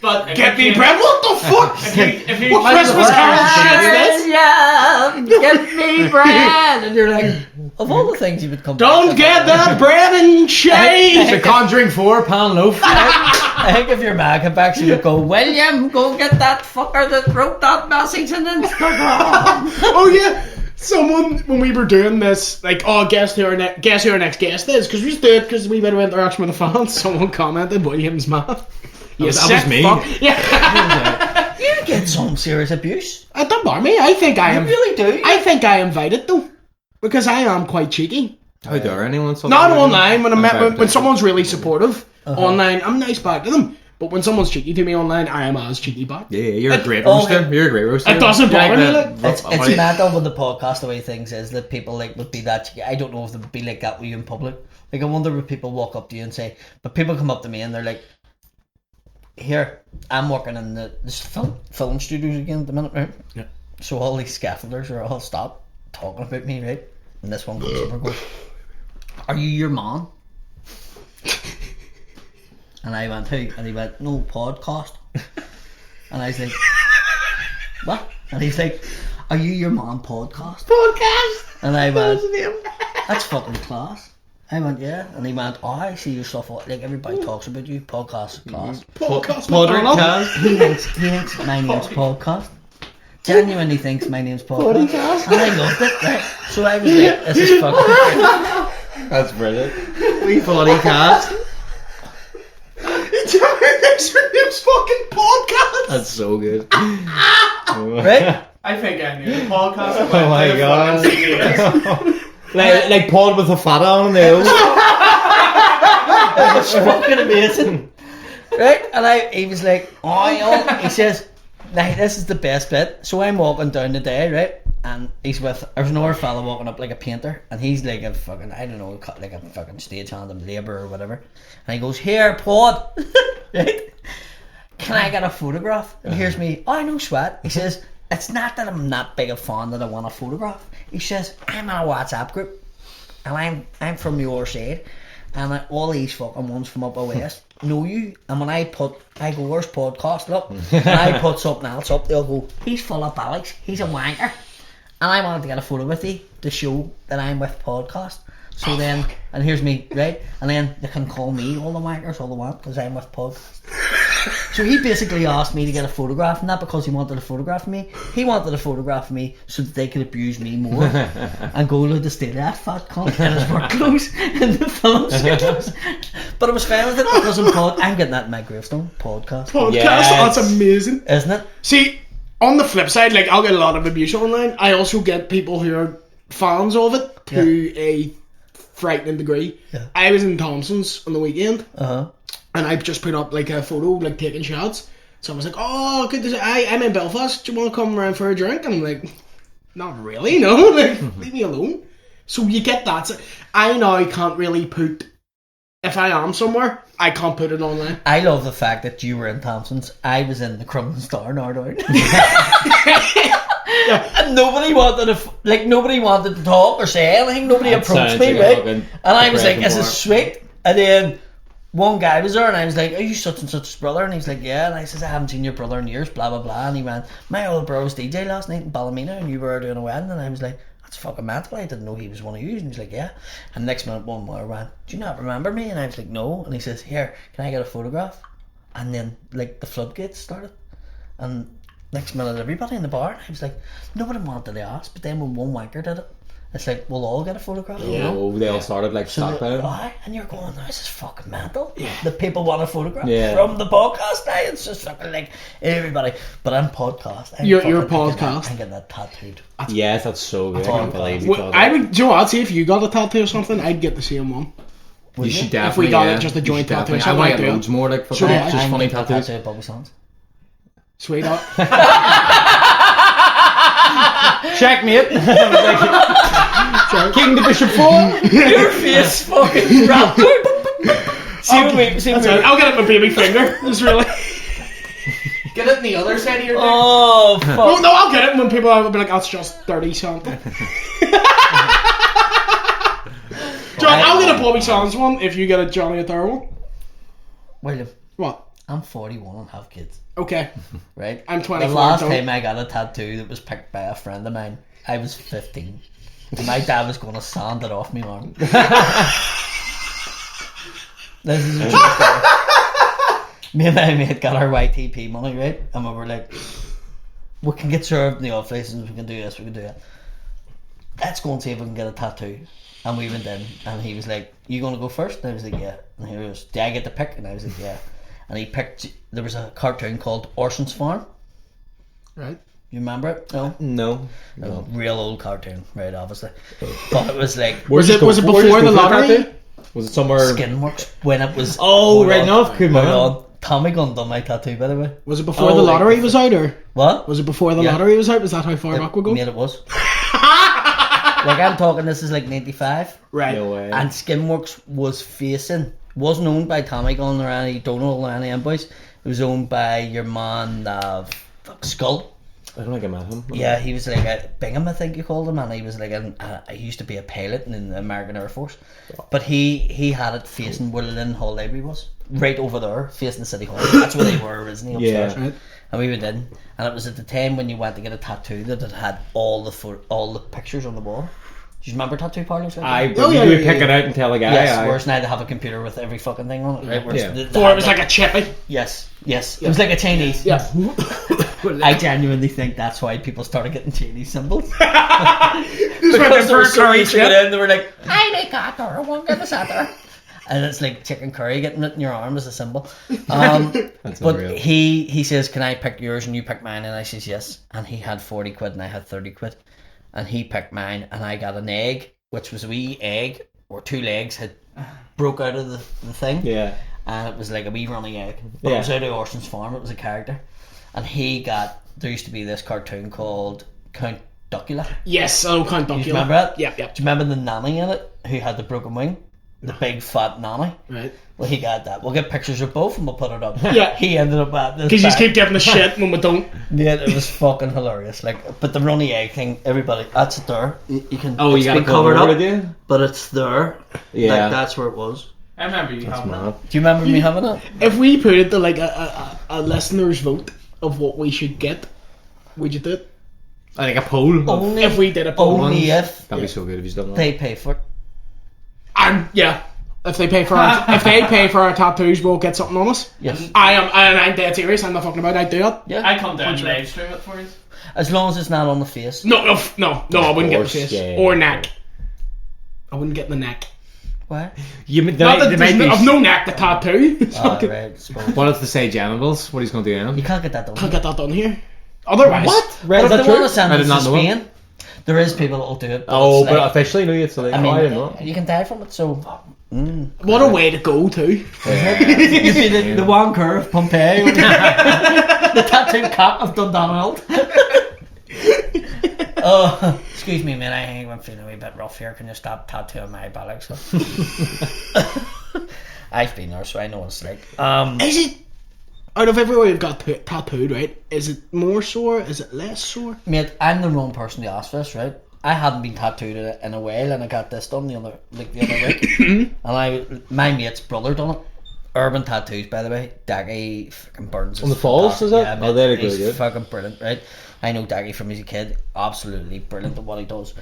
But Get me bread? What the fuck? If you What Christmas carol shit is this? yeah, get me bread, and you're like, of all the things you would come. Don't get that bread and shade. The Conjuring 4 pan loaf. I think if your man came back, she would go, William, go get that fucker that wrote that message on Instagram. Oh yeah. Someone, when we were doing this, like, guess who our next guest is, because we just do it because we better interaction with the fans. Someone commented, William's man. That was me. Yeah. You get some serious abuse. Don't bother me. I think I am. You really do. I think I invited though. Because I am quite cheeky. How dare anyone? Not online, when someone's really supportive online, I'm nice back to them. But when someone's cheeky to me online, I am as cheeky back. Yeah, you're a great roaster. You're a great roaster. It doesn't bother me. Like. It's mental with the podcast, the way things is, that people like would be that cheeky. I don't know if they would be like that with you in public. Like, I wonder if people walk up to you and say, but people come up to me and they're like, here, I'm working in this film studios again at the minute, right? Yeah. So all these scaffolders are all stopped talking about me, right? And this one goes over and goes, are you your mom? And I went, who? And he went, no, podcast. And I was like, what? And he's like, are you your mom podcast? Podcast! And I went, that's fucking class. I went, yeah. And he went, oh, I see your stuff, like everybody talks about you, podcast class. Podcast. He thinks my name's podcast. Genuinely thinks my name's podcast. And I loved it, right? So I was like, this is fucking great. That's brilliant. We podcast. Your name's fucking podcast. That's so good. Right? I think I knew the podcast. Oh my god. like pod with a fat on the It was fucking amazing. Right? And he was like, oh, you know, he says, like, this is the best bit. So I'm walking down the day, right? And there's another fella walking up like a painter, and he's like a fucking, I don't know, like a fucking stagehand in labour or whatever. And he goes, here, pod, right? Can I get a photograph? And here's me, oh, no sweat. He says, it's not that I'm not big a fan that I want a photograph. He says, I'm in a WhatsApp group, and I'm from your side, and all these fucking ones from up west know you. And when I go, where's podcast? Look, and I put something else up, they'll go, he's full of bollocks, he's a wanker. And I wanted to get a photo with you to show that I'm with podcast. So then, and here's me, right? And then they can call me all the wankers all they want because I'm with podcast. So he basically asked me to get a photograph, not because he wanted a photograph of me. He wanted a photograph of me so that they could abuse me more and go to the state of that fat cunt in his work clothes in the film studios. But I was fine with it because I'm getting that in my gravestone. Podcast. That's amazing. Isn't it? See, on the flip side, like, I'll get a lot of abuse online. I also get people who are fans of it to a frightening degree. Yeah. I was in Thompson's on the weekend, Uh-huh. and I just put up like a photo, like taking shots. So I was like, "Oh, good to see. I'm in Belfast. Do you want to come around for a drink?" And I'm like, "Not really, no. Like, leave me alone." So you get that. I now can't really put. If I am somewhere, I can't put it online. I love the fact that you were in Thompson's. I was in the Crumlin Star, North Out. And nobody wanted to talk or say anything. Nobody approached me, right? And I was like, "This is sweet." And then one guy was there, and I was like, "Are you such and such's brother?" And he's like, "Yeah." And I says, "I haven't seen your brother in years." Blah blah blah. And he went, "My old bro was DJ last night in Ballymena, and you were doing a wedding." And I was like, "That's fucking mental. I didn't know he was one of you." And he's like, "Yeah." And next minute, one more went, "Do you not remember me?" And I was like, "No." And he says, "Here, can I get a photograph?" And then like the floodgates started, and next minute, everybody in the bar, and I was like, nobody wanted to ask, but then when one wanker did it, it's like, we'll all get a photograph. Oh, they all started like stockpiling. And you're going, this is fucking mental. Yeah. The people want a photograph from the podcast now. It's just fucking like everybody. But I'm podcast. You're podcast. I'm getting that tattooed. Yes, that's so good. I can't believe you thought I would, do you know what? I'd say if you got a tattoo or something, I'd get the same one. You should definitely. If we got it, just a joint tattoo. I want to get loads more like fucking just funny tattoos. Tattoo Bobby Sands. Sweet up. Checkmate. King the Bishop 4. Your face fucking wrapped. See what I'll get it with my baby finger. Just really. Get it in the other side of your dick. Oh fuck. Well, no, I'll get it when people will be like, "That's just 30 something." John, I'll get a Bobby Sands one if you get a Johnny Attard one. William, what? I'm 41 and have kids. Okay. Right? I'm 24. The last time I got a tattoo that was picked by a friend of mine, I was 15. And my dad was going to sand it off me arm. This is a true story. Me and my mate got our YTP money, right? And we were like, we can get served in the off license, we can do this, we can do that. Let's go and see if we can get a tattoo. And we went in, and he was like, "You going to go first?" And I was like, "Yeah." And he was, "Do I get to pick?" And I was like, "Yeah." And he picked, there was a cartoon called Orson's Farm. Right. You remember it? No. No. Real old cartoon, right? Obviously, but it was like Was it before the lottery? Was it somewhere? Skinworks when it was. Oh, right enough. Cool, man. on. Tommy Gun done my tattoo, by the way. Was it before the lottery was out, or What? was it before the lottery was out? Was that how far back we go? Mate, it was. Like I'm talking, this is like 95. Right. No way. And Skinworks was wasn't owned by Tommy Gun or any Donald or any boys. It was owned by your man, Skull. I don't think I met him. Yeah, he was like a Bingham, I think you called him, and he was like he used to be a pilot in the American Air Force. But he had it facing where the Lynn Hall Library was, right over there, facing the City Hall. That's where they were originally upstairs. Right. And we went in, and it was at the time when you went to get a tattoo that it had all the pictures on the wall. Do you remember tattoo parlours? Like that? You would pick it out and tell a guy. Yes, whereas now they have a computer with every fucking thing on it, right? Whereas Yeah. Before it was like a chippy. Yes. It was like a Chinese. Yeah. I genuinely think that's why people started getting Chinese symbols. This went Because the they were first so curry used to get chip. in, they were like, I make that or I won't get the center. And it's like chicken curry getting it in your arm as a symbol. That's But unreal. he says, can I pick yours and you pick mine? And I says yes. And he had 40 quid and I had 30 quid. And he picked mine and I got an egg, which was a wee egg or two legs had broke out of the thing. Yeah. And it was like a wee running egg. But it was out of Orson's farm, it was a character. And there used to be this cartoon called Count Duckula. Yes, Count Duckula. Do you remember it? Yeah. Do you remember the nanny in it who had the broken wing? The big fat nanny. Right. Well, he got that. We'll get pictures of both and we'll put it up. Yeah. He ended up at this. Because you just back. keep giving the shit when we don't. Yeah, it was fucking hilarious. Like, but the runny egg thing, everybody, that's it there. You can. Oh, it's you got been it covered covered, up, did you? but it's there. Yeah. Like, that's where it was. I remember you having that. Mad. Do you remember me having it? If we put it to like a listener's vote of what we should get, would you do it? Like a poll. Only If we did a poll. only if That'd be so good if he's done that. they pay for it. And yeah, if they pay for our tattoos, we'll get something on us. Yes. I'm dead serious. I'm not fucking about it. I'd do it. Yeah. I come down and live stream it for you. As long as it's not on the face. No, I wouldn't get the course, face yeah. or neck. I wouldn't get the neck. Why? You, Not that I've no neck to tattoo. Right. Suppose. What if they say genitals? What he's going to do now? You can't get that done. Can't get that done here. Otherwise, What? But if Is that they want true? to send I us did to not know. Spain, there is people that will do it. Oh, it's but like, officially, no, it's like, I mean, I didn't know. you can die from it, so. What a way to go to. You'd be the one curve of Pompeii. The tattooed cock of Dundonald. Oh, excuse me, man. I think I'm feeling a wee bit rough here. Can you stop tattooing my bollocks? I've been there, so I know what it's like. Is it out of everywhere you've got tattooed, right? Is it more sore? Is it less sore? Mate, I'm the wrong person to ask this, right? I hadn't been tattooed in a while, and I got this done the other week. And my mate's brother done it. Urban Tattoos, by the way. Daggy fucking burns. On the falls, is it? Yeah, Oh, they're he's really good. fucking brilliant, right? I know Daggy from as a kid. Absolutely brilliant at what he does.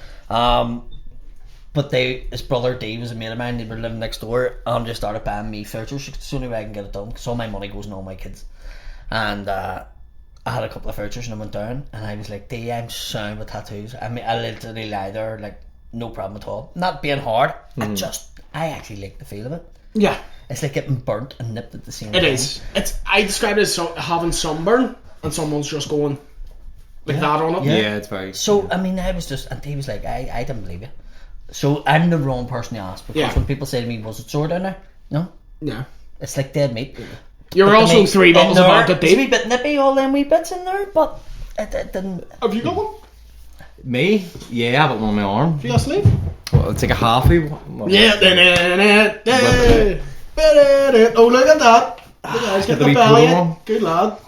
But his brother D was a mate of mine. They were living next door, and just started buying me vouchers. It's the only way I can get it done, because all my money goes on all my kids. And I had a couple of vouchers, and I went down, and I was like, D, I'm sound with tattoos. I mean, I literally lie there, like, no problem at all. Not being hard. I actually like the feel of it. Yeah, It's like getting burnt and nipped at the same time. it is. I describe it as having sunburn, and someone's just going like that on it. Yeah, it's very. So, I mean, I was just, and he was like, I didn't believe you. So, I'm the wrong person to ask, because when people say to me, was it sore down there? No. Yeah. It's like dead meat. You're But also the meat 3 in bottles of there, vodka it's a wee deep. bit nippy, all them wee bits in there, but it didn't. Have you got one? Me? Yeah, I have it on my arm. Have you got a sleeve? Well, it's like a halfway one. Yeah. Oh, look at that. The guy's got the the wee belly. pool one. Good lad.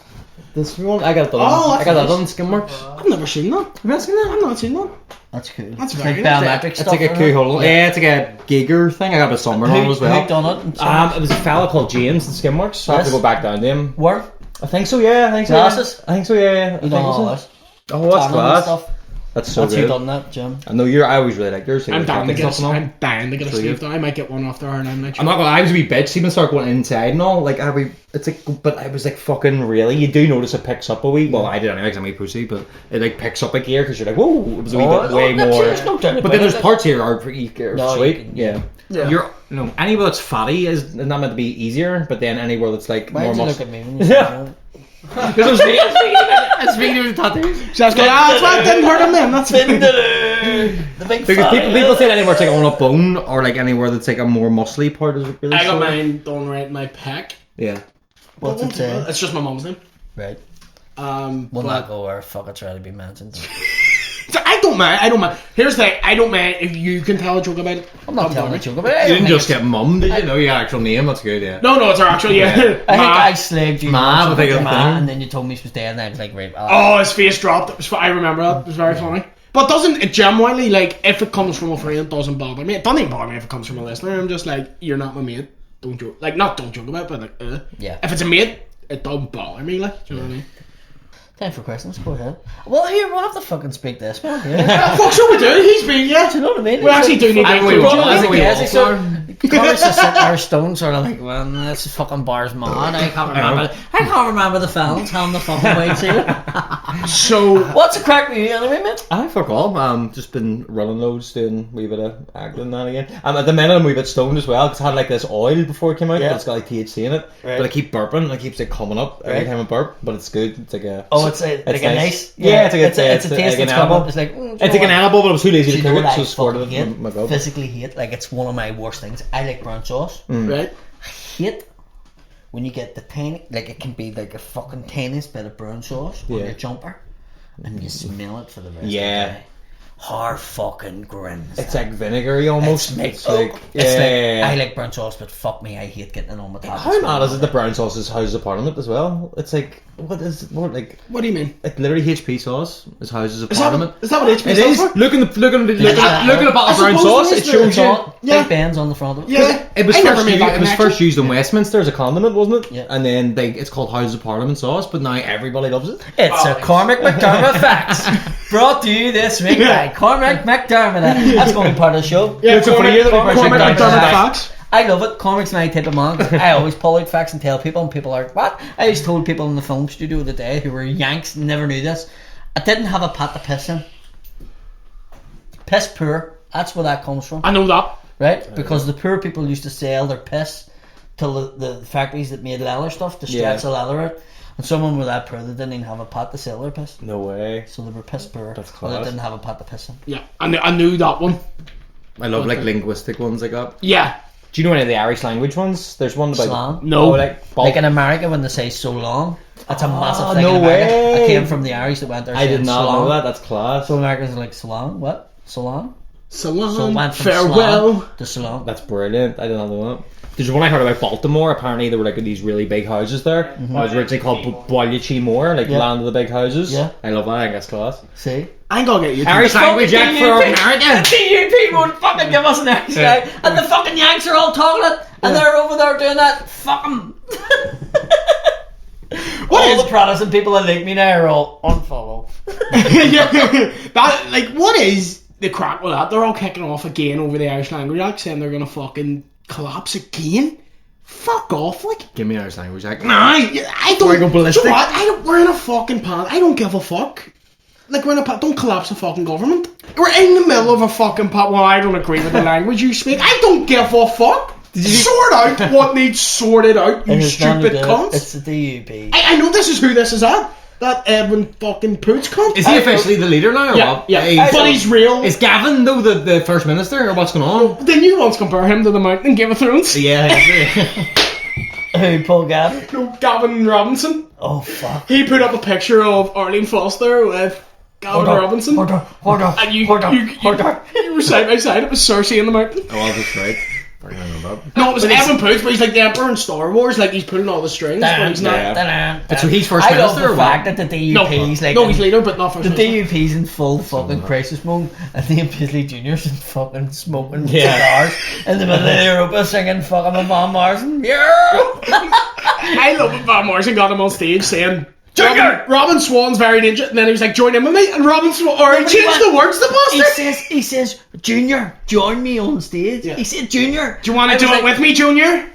This one, I got it done. Oh, I got that that's done, Skimworks. I've never seen that. Have you not seen that? I've not seen that. That's cool. That's It's very like nice. biometric It's stuff. like a cool hold. Yeah, it's like a gigger thing. I got a summer on as well. Who done it? And It was a fella called James in Skimworks, so I have to Yes. go back down to him. Where? I think so, yeah. I think so. Glasses? I think so, yeah. I You think done all so. this. Oh, that's Tanning and class. stuff. That's so That's who good. done that, Jim. I know I always really like yours. I'm dying to get stuff and all. I'm dying to get a Really sleeve good. done. I might get one after our name next I'm year. not gonna lie, I was a wee bitch. Even start going inside and all. Like it's like, but I was like, fucking really. You do notice it picks up a wee. Well, I did anyway, because I'm a wee pussy. But it like picks up a gear because you're like, whoa, it was a wee bit way more. There's no doubt But about then there's it. parts here are pretty No, sweet. you can- Yeah. Yeah. Anywhere that's fatty is not meant to be easier. But then anywhere that's like Why more did you muscle. look at me when you said that? Because I was speaking of the tattoos. So I was going, that's why it didn't hurt him then. That's The big Because people say anywhere it's like on a bone or like anywhere that's like a more muscly part is really I got sore. mine done right in my pec. Yeah. What's it say? It's just my mum's name. Right. But We'll not go where fuck it's ready to be mentioned. I don't mind. Here's the thing, I don't mind if you can tell a joke about it. I'm not telling a joke about it. You didn't just get mum, did you? Know your actual name. That's good, yeah. No, it's her actual, yeah. I think I slaved you Ma, once with with a Ma, thing. and then you told me she was dead, and I was like, right. Oh, his face dropped. I remember that. It was very funny. But doesn't it genuinely, like, if it comes from a friend, it doesn't bother me. It doesn't even bother me if it comes from a listener. I'm just like, you're not my mate. Don't joke. Like, not don't joke about it, but like, Yeah. If it's a mate, it doesn't bother me, like, do you know what I mean? Time for questions. Go ahead. Well, here we'll have to fucking speak this man. Yeah. Fuck, so we do. He's been, yeah. Do you know what I mean? We actually do need to we include will. you. I think we all Connor's just sitting there stone, sort of like, well, this is fucking bars mad. I can't remember the films on the fucking way to. So, What's the crack with you anyway, mate? I fuck all. Just been running loads, doing a wee bit of acting now and again. At the minute I'm a wee bit stoned as well because I had like this oil before it came out. Yeah. But it's got like THC in it. Right. But I keep burping and it keeps like coming up every Right. time I burp. But it's good. It's like a. Oh, it's like a nice. Yeah, it's like it's a taste like an that's come edible. up. It's like It's like an edible, but I was too lazy to You know cook what it, so I I squirted fucking it hate? in my gob. Physically hate. Like it's one of my worst things. I like brown sauce. right? Hate when you get the tiny, like it can be like a fucking tiniest bit of brown sauce on Yeah. your jumper, and you smell it for the rest Yeah. of the day. Hard fucking grins. It's like vinegary almost. It's like, yeah. I like brown sauce, but fuck me, I hate getting it on my tablet. How mad is it the brown sauce is Houses of Parliament as well? It's like, what is more like, What do you mean? like literally HP sauce is Houses of Is that Parliament. what HP It stands is. for? Look at the bottle of brown suppose sauce. it It is shows you. Yeah. Big bands on the front of it. Yeah. It was I never first made used, that it was connection. first used in Westminster as a condiment, wasn't it? Yeah. And then it's called Houses of Parliament sauce, but now everybody loves it. It's a Cormac Macdiarmada facts brought to you this week by Cormac Macdiarmada. That's going to be part of the show. Yeah, It's a funny year that we Cormac first McDermott got facts. I love it. Cormac's my type of man. I always pull out facts and tell people, and people are what? I just told people in the film studio the day who were Yanks, never knew this. I didn't have a pot to piss in. Piss poor. That's where that comes from, I know that. right? Because the poor people used to sell their piss to the factories that made leather stuff to stretch Yeah. the leather out. And someone were that poor, they didn't even have a pot to sell their piss. No way. So they were piss poor. That's Or they class. didn't have a pot to piss in. Yeah, I knew that one. I love like linguistic ones like that. Yeah. Do you know any of the Irish language ones? There's one about Slang. No. Oh, like Like in America when they say so long, that's a massive thing no in America. way. I came from the Irish that went there I saying did not so long. know that. That's class. So Americans are like, so long? What? So long? So So it went from farewell. Slan to so long. That's brilliant. I did not know that. There's one I heard about Baltimore. Apparently, there were like these really big houses there. It was originally called Boilichi Moor, like Yeah. land of the big houses. Yeah. I love that. I think that's class. See? I ain't gonna get you. Irish language act for America. DUP won't fucking give us an Irish guy. And the fucking Yanks are all talking it. And they're over there doing that. Fuck 'em. All the Protestant people that like me now are all unfollow. Yeah, that, like, what is the crack with that? They're all kicking off again over the Irish language act, saying they're gonna fucking collapse again. Fuck off, like. Give me Irish language act. I don't. Or I go ballistic. Do you know what? We're in a fucking pan. I don't give a fuck. Like, we're in a pan. Don't collapse the fucking government. We're in the middle of a fucking pan. Well, I don't agree with the language you speak. I don't give a fuck. Sort out what needs sorted out, you stupid cunts. It's the DUP. I know this is who this is at. That Edwin fucking Poots cunt. Is he officially the leader now? Or Yeah, what? yeah. But he's real. Is Gavin though the first minister or what's going on? Then you once compare him to the Mountain in Game of Thrones. Yeah. Who, Paul Gavin? No, Gavin Robinson. Oh, fuck. He put up a picture of Arlene Foster with Gavin Robinson. Hold on. And you were side by side. It was Cersei in the Mountain. Oh, that's right. No, it was Evan Poots, but he's like the Emperor in Star Wars. Like, he's pulling all the strings, but he's not. So he's first I love minister the or fact what? that the No, DUP's like... no, he's leader, but not first The minister. DUP's in full fucking crisis mode, and Liam Paisley Jr.'s in fucking smoking Yeah. cigars in the middle of Europa singing fucking Van Morrison. Yeah! I love when Van Morrison got him on stage saying, Robin Swan's very dangerous, and then he was like, join in with me, and Robin Swan, or he changed the words to the bastard. He says, Junior, join me on stage. Yeah. He said, Junior. Do you want to do it with me, Junior?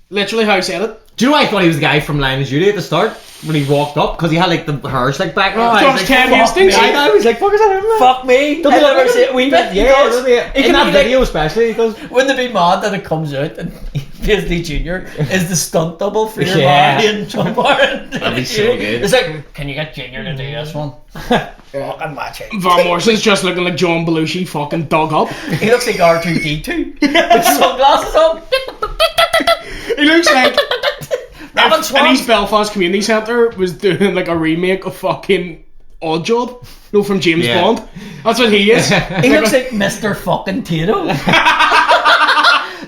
Literally how he said it. Do you know I thought he was the guy from Line of Duty at the start when he walked up because he had like the hair slicked back? Josh Ken Hastings. I was like, fuck is that him? Man? Fuck me. Doesn't I he never look see it. We like him? he Yeah, does. doesn't he? He In can that be like- video especially, he does. Wouldn't it be mad that it comes out and PADDY Junior is the stunt double for your Yeah. Marion John Barron? That'd be so good. It's like, can you get Junior to do this one? Fucking match it. Van Morrison's just looking like John Belushi fucking dug up. He looks like R2D2 with sunglasses on. He looks like Robin if Swan. East Belfast Community Centre was doing like a remake of fucking Odd Job. No, from James Yeah. Bond. That's what he is. He looks like Mr. fucking Tato.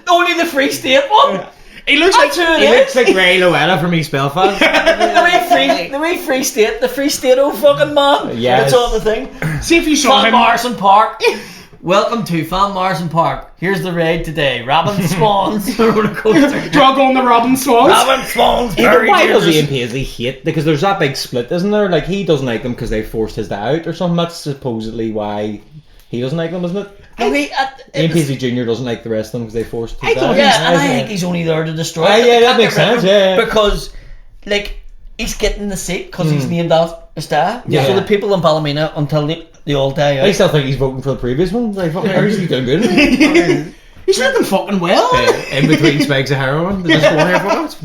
Only the Free State one. He looks like That's who it He is. looks like Ray Lowella from East Belfast. The way Free State, the Free State fucking man. Yes. That's all the thing. See if you saw Fan him. Morrison Park. Welcome to Fan Morrison Park. Here's the raid today. Robin Swans roller coaster. Drug on the Robin Swans. Robin Swans. Yeah, but very why does he and dangerous. Paisley hate? Because there's that big split, isn't there? Like he doesn't like them because they forced his dad out or something. That's supposedly why he doesn't like them, isn't it? No, Ian Paisley Jr. doesn't like the rest of them because they forced his I thought dad. Yeah, and I out. think he's only there to destroy. Ah, it. yeah, They that can't makes get rid of sense, him yeah. Because, like, he's getting the seat because he's named after his dad. Yeah. So the people in Ballymena, until they all die I out. still think he's voting for the previous one. Like, fucking hell, he's doing good. He's looking fucking well. In between spikes of heroin, they just go here for us.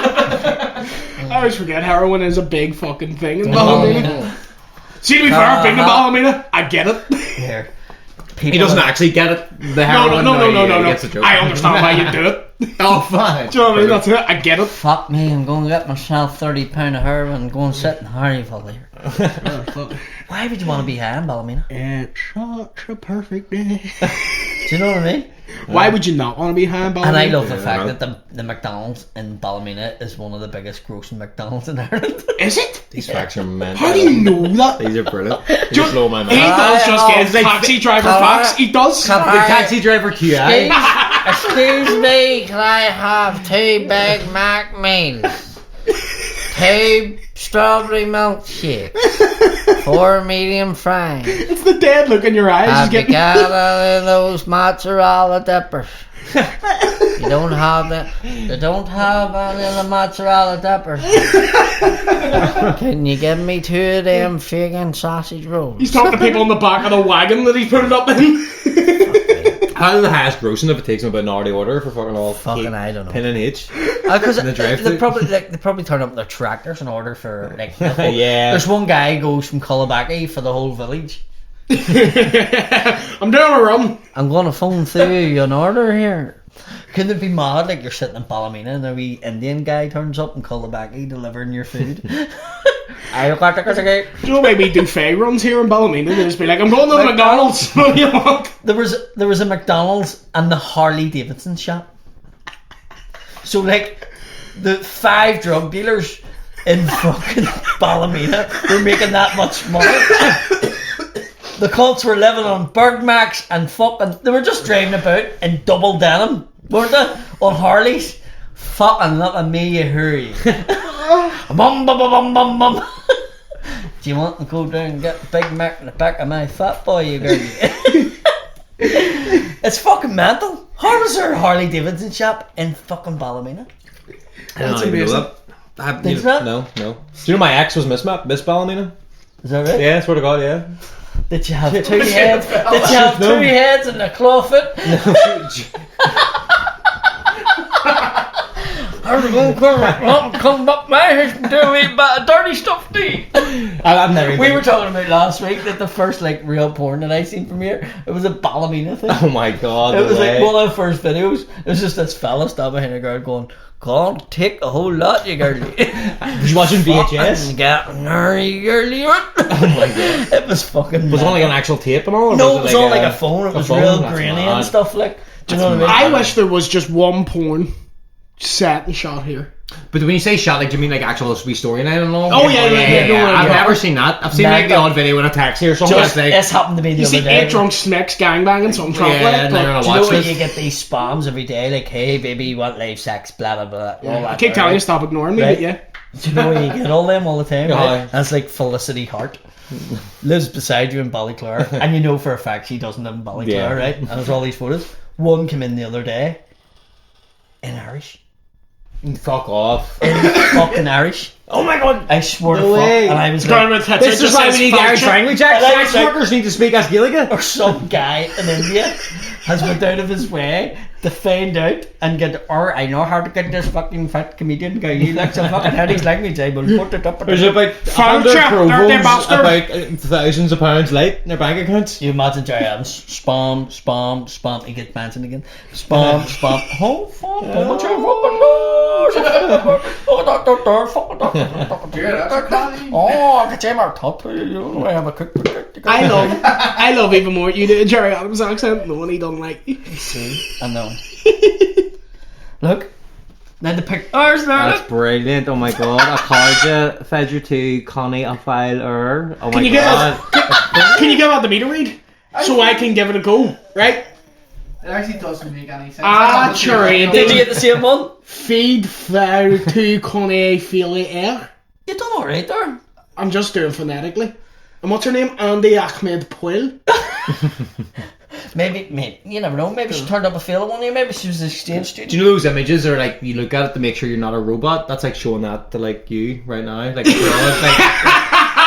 I always forget heroin is a big fucking thing in Ballymena. See, to be fair, being in Ballymena, I get it. Here. He doesn't actually get it. The heroin. No. He gets the joke. I understand why you do it. Oh, fine. Do you know what I mean? That's it. I get it. Fuck me, I'm going to get myself £30 of heroin and go and sit in Harryville here. Why would you want to be high in Ballymena? It's such a perfect day. Do you know what I mean? Why would you not want to be high in Ballymena? And I love the Yeah, fact I that the McDonald's in Ballymena is one of the biggest grossing McDonald's in Ireland. Is it? These facts are mental. How do you know that? These are brilliant. They just blow my He mind. does just get it's like- taxi driver Can I- facts. He does. can The I- taxi driver QI. Excuse me, can I have 2 Big Mac meals? 2 strawberry milkshakes? 4 medium fries? It's the dead look in your eyes. Have He's you getting... got any of those mozzarella dippers? You don't have it. You don't have any of the mozzarella dippers. Can you give me 2 of them vegan sausage rolls? He's talking to people in the back of the wagon that he's put it up in. How do the highest grossing if it takes them about an hour to order for fucking all Fucking I don't know. pin and H? Because the drive-thru. they probably turn up their tractors in order for like. the whole- Yeah. There's one guy who goes from Cullabaccy for the whole village. I'm doing a run. I'm gonna phone through you an order here. Couldn't it be mad like you're sitting in Ballymena and a wee Indian guy turns up in Cullabaccy delivering your food? I got the Do you know maybe do fay runs here in Ballymena? They just be like, I'm going to the McDonald's. What do you want? There was a McDonald's and the Harley Davidson shop. So like the 5 drug dealers in fucking Ballymena were making that much money. The cunts were living on Bird Max and fucking they were just driving about in double denim, weren't they? On Harleys. Fucking look at me, you hurry. Bum bum bum bum bum. Do you want to go down and get Big Mac in the back of my fat boy, you girl? It's fucking mental. How was there a Harley Davidson shop in fucking Ballymena? That's amazing. Think so? No. Do you know my ex was Miss Ballymena? Is that right? Yeah, I swear to God, yeah. Did you have 2 heads? Did you have 2 heads and a clawfoot? How's it going, Cormac? Come up my house and do a wee bit of dirty stuff to you. I've never We were talking about last week that the first like real porn that I seen from here, it was a Ballymena thing. Oh my God. It was like way. one of the first videos. It was just this fella standing behind a girl going, "Can't take a whole lot, you girlie." Was you watching VHS? Getting her, you girlie. Oh my God. It was fucking. Was it mad. on like an actual tape and all? Or No, it was on like a phone. It was phone? real That's grainy mad. and stuff like. Do you know what I mean? I wish there was just one porn set and shot here. But when you say shot, like, do you mean like actual wee storyline and all? Oh, yeah. I've never seen that. I've seen like the odd video in a taxi or something. Just That's like, this happened to be the You other see day. 8 drunk snakes gangbanging some traffic. yeah, and they're on a Do you know watch when list. you get these spams every day? Like, hey, baby, you want live sex, blah, blah, blah. All I that keep telling you, right? stop ignoring me, Right. but yeah. Do you know when you get all them all the time? Right? Aye. That's like Felicity Hart. Lives beside you in Ballyclare. And you know for a fact she doesn't live in Ballyclare, Yeah. right? And there's all these photos. One came in the other day in Irish. Fuck off. In fucking Irish. Oh my god. I swore No to fuck. way. And I was like, This is why we need the Irish language. Sex like- workers need to speak as Gaelic. or some guy in India has went out of his way to find out and get, or I know how to get this fucking fat comedian guy. He likes a fucking Irish language. I will put it up. There's about Founder, 100 dirty Provos bastard. about thousands of pounds late in their bank accounts. You imagine Jerry Adams, spam, spam, spam. He gets mentioned again. Spam, spam. Oh, fuck. How much Oh, I can tell my top. You know, I have a cook. I love even more you do a Jerry Adams accent. No one he don't like. See, I know. Look, now the pictures there. That's Look. brilliant. Oh my god. A Carja, Fedger 2, Connie, a file, Oh my Can you god. Can you give out the meter read so I can give it a go? Right. It actually doesn't make any sense. Ah, sure. Did you get the same one? Feed file to Connie Feely Air. You done alright there. I'm just doing phonetically. And what's her name? Andy Ahmed Poil. Maybe, you never know. Maybe she turned up a fail one year. Maybe she was an exchange student. Do you know those images are like you look at it to make sure you're not a robot? That's like showing that to like you right now. Like, we're all,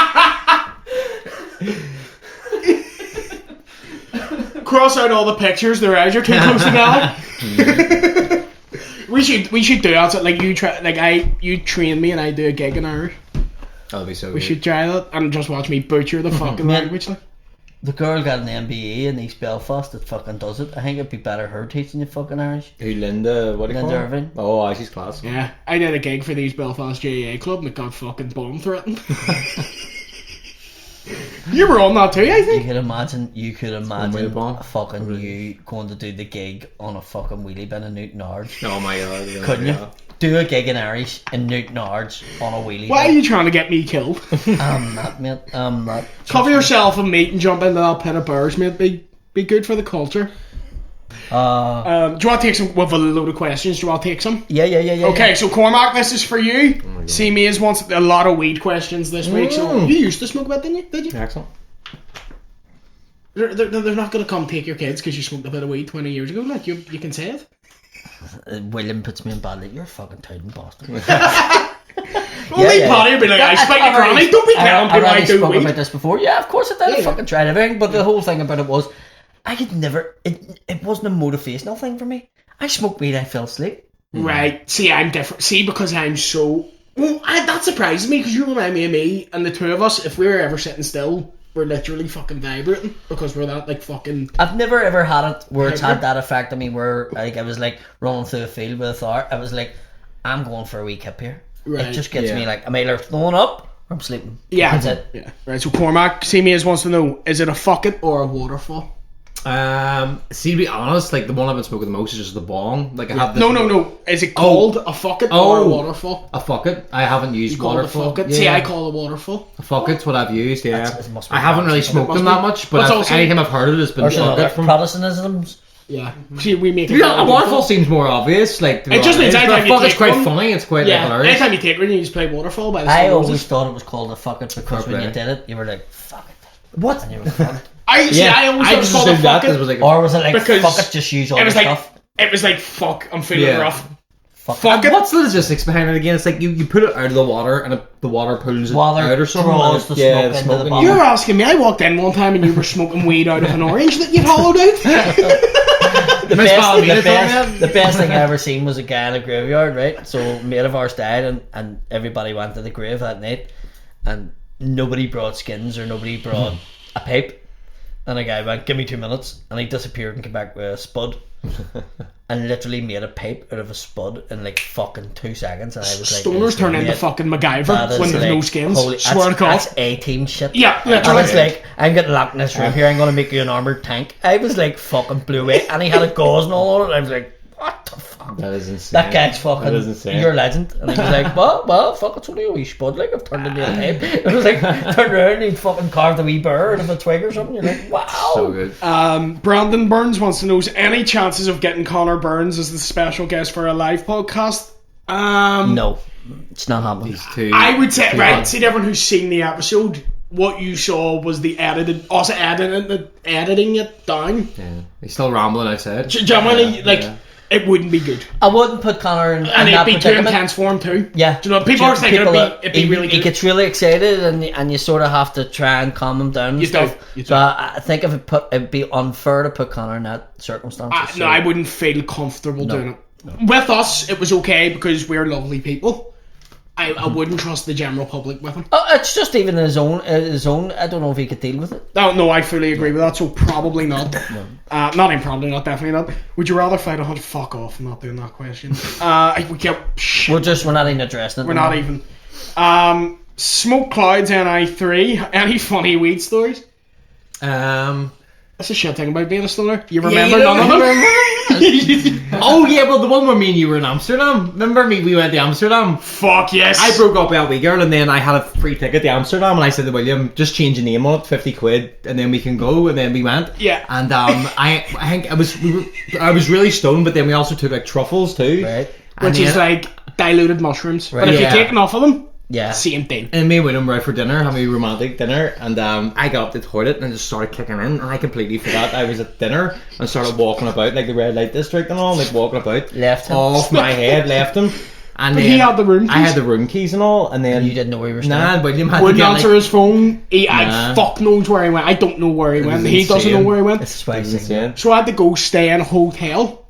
Cross out all the pictures. Their eyes are too close together. We should do that. So, like you train me and I do a gig in Irish. that'll be so We should try that and just watch me butcher the fucking Man. language. Like. The girl got an MBA in East Belfast that fucking does it. I think it'd be better her teaching you fucking Irish. Who, Linda? What do you Linda call her? Irving. Oh, she's class. Yeah, I did a gig for these Belfast JA club and it got fucking bomb threatened. You were on that too, I You think. could imagine Wheel bomb. fucking you going to do the gig on a fucking wheelie bin in Newton Ards. Oh my god. Yeah, Couldn't you? yeah. Do a gig in Irish in Newton Ards on a wheelie Why are bin. you trying to get me killed? I'm not, mate. I'm not. Cover yourself in meat and jump into that pit of bears, mate. Be good for the culture. Do you want to take some? With a load of questions, do you want to take some? Yeah. Okay, so Cormac, this is for you. See me as wants a lot of weed questions this week. So you used to smoke a bit, didn't you? Did you? Excellent. They're not going to come take your kids because you smoked a bit of weed 20 years ago. Like you can say it. William puts me in bad light. You're a fucking touting bastard. Only Paddy would be like, I spike your granny. Don't be telling people I do spoke weed. about this before. Yeah, of course I did. I Yeah. fucking tried everything, but the whole thing about it was, I could never. It wasn't a motivational thing for me. I smoked weed, I fell asleep. Right. See, I'm different. See, because I'm so... Well, that surprises me, because you remind me of me, and the two of us, if we were ever sitting still, we're literally fucking vibrating, because we're that, like, fucking... I've never ever had it where it's had that effect on me where like I was like running through a field with a thought. I was like, I'm going for a wee kip here. Right. It just gets Yeah. me like, I'm either throwing up or I'm sleeping. Yeah. That's it. Yeah. Right, so Cormac, see me as wants to know, is it a fuck it or a waterfall? See, to be honest, like the one I've been smoking the most is just the bong. Like I have this No. Is it called a fuck it or a waterfall? A fuck it. I haven't used You call it a waterfall. fuck it? Yeah. See, I call it a waterfall. A fuck it's what I've used. Yeah, It must be I haven't really Protestant. smoked them that much, but That's also- anytime I've heard it, it's been Or some fuck other it from. Protestantisms. Yeah. See, we make it... Yeah, a waterfall seems more obvious. Like It just means anytime but you fuck it's take quite one- funny. It's quite Yeah, hilarious. anytime you take one, you just play waterfall by the I Stone always Roses. thought it was called a fuck it because when you Correct. did it, you were like, fuck it. What? And you were fuck it. I always I thought it was just called a assumed that fuck because it. it was like. Or was it like, Because fuck it, just use all It the was like... stuff? It was like, fuck, I'm feeling Yeah. rough. Fuck it. What's the logistics behind it again? It's like you put it out of the water and the water pulls it Water out or something. draws and the smoke into the smoking. bottom. You're asking me. I walked in one time and you were smoking weed out of an orange that you'd hollowed out. The Miss Palomino told me the best thing I ever seen was a guy in a graveyard, right? So a mate of ours died and everybody went to the grave that night and nobody brought skins or nobody brought a pipe. And a guy went, give me 2 minutes, and he disappeared and came back with a spud and literally made a pipe out of a spud in like fucking 2 seconds. And I was like, Stoners turn into mate, fucking that MacGyver is when there's like, no skins. holy- Swear to God. that's A-team shit. Yeah, And literally. it's like, I'm getting locked in this room here, I'm going to make you an armoured tank. I was like fucking blew away, and he had a gauze and all on it, and I was like, what the fuck? That is insane. That guy's fucking, That is insane. you're a legend. And he was like, well, fuck, it's only a wee spud, like, I've turned into a pipe. It was like, turned around and he fucking carved a wee bird out of a twig or something. You're like, wow. So good. Brandon Burns wants to know, is any chances of getting Connor Burns as the special guest for a live podcast? No, it's not happening. These two. I would say, two right, ones. see everyone who's seen the episode, what you saw was the editing it down. Yeah. He's still rambling outside. Genuinely, it wouldn't be good. I wouldn't put Connor in And that it'd be too predicament. intense for him too. Yeah. Do you know, people are thinking it'd be really He good. gets really excited and you sort of have to try and calm him down and You stuff. do, you do. So I think if it'd be unfair to put Connor in that circumstance. No, I wouldn't feel comfortable doing it. With us, it was okay because we're lovely people. I wouldn't trust the general public with him. It's just even his own. I don't know if he could deal with it. No, I fully agree with that. So probably not. Not even probably not. Definitely not. Would you rather fight 100? Fuck off! I'm not doing that question. We're not even addressing it. We're not even. Smoke Clouds NI3. Any funny weed stories? That's a shit thing about being a stoner. You remember none of them? Oh yeah, well the one where me and you were in Amsterdam. Remember me? We went to Amsterdam. Fuck yes. I broke up with that wee girl, and then I had a free ticket to Amsterdam, and I said to William, "Just change the name on it, 50 quid, and then we can go." And then we went. Yeah. And I think I was really stoned, but then we also took like truffles too, Right. Which is like diluted mushrooms. Right. But if Yeah. you take enough of them, Yeah. same thing. And me and William were out for dinner, having a romantic dinner, and I got up to the toilet and I just started kicking in, and I completely forgot I was at dinner and started walking about like the red light district and all, like walking about. Left him. Off my head, left him. And But then he had the room I keys. had the room keys and all, and then You didn't know where you were staying. Nah, William had to Wouldn't get answer his phone. I Nah. fuck knows where he went. I don't know where he went. was He doesn't know insane. where he went. This is why I like, sing. insane. So I had to go stay in a hotel.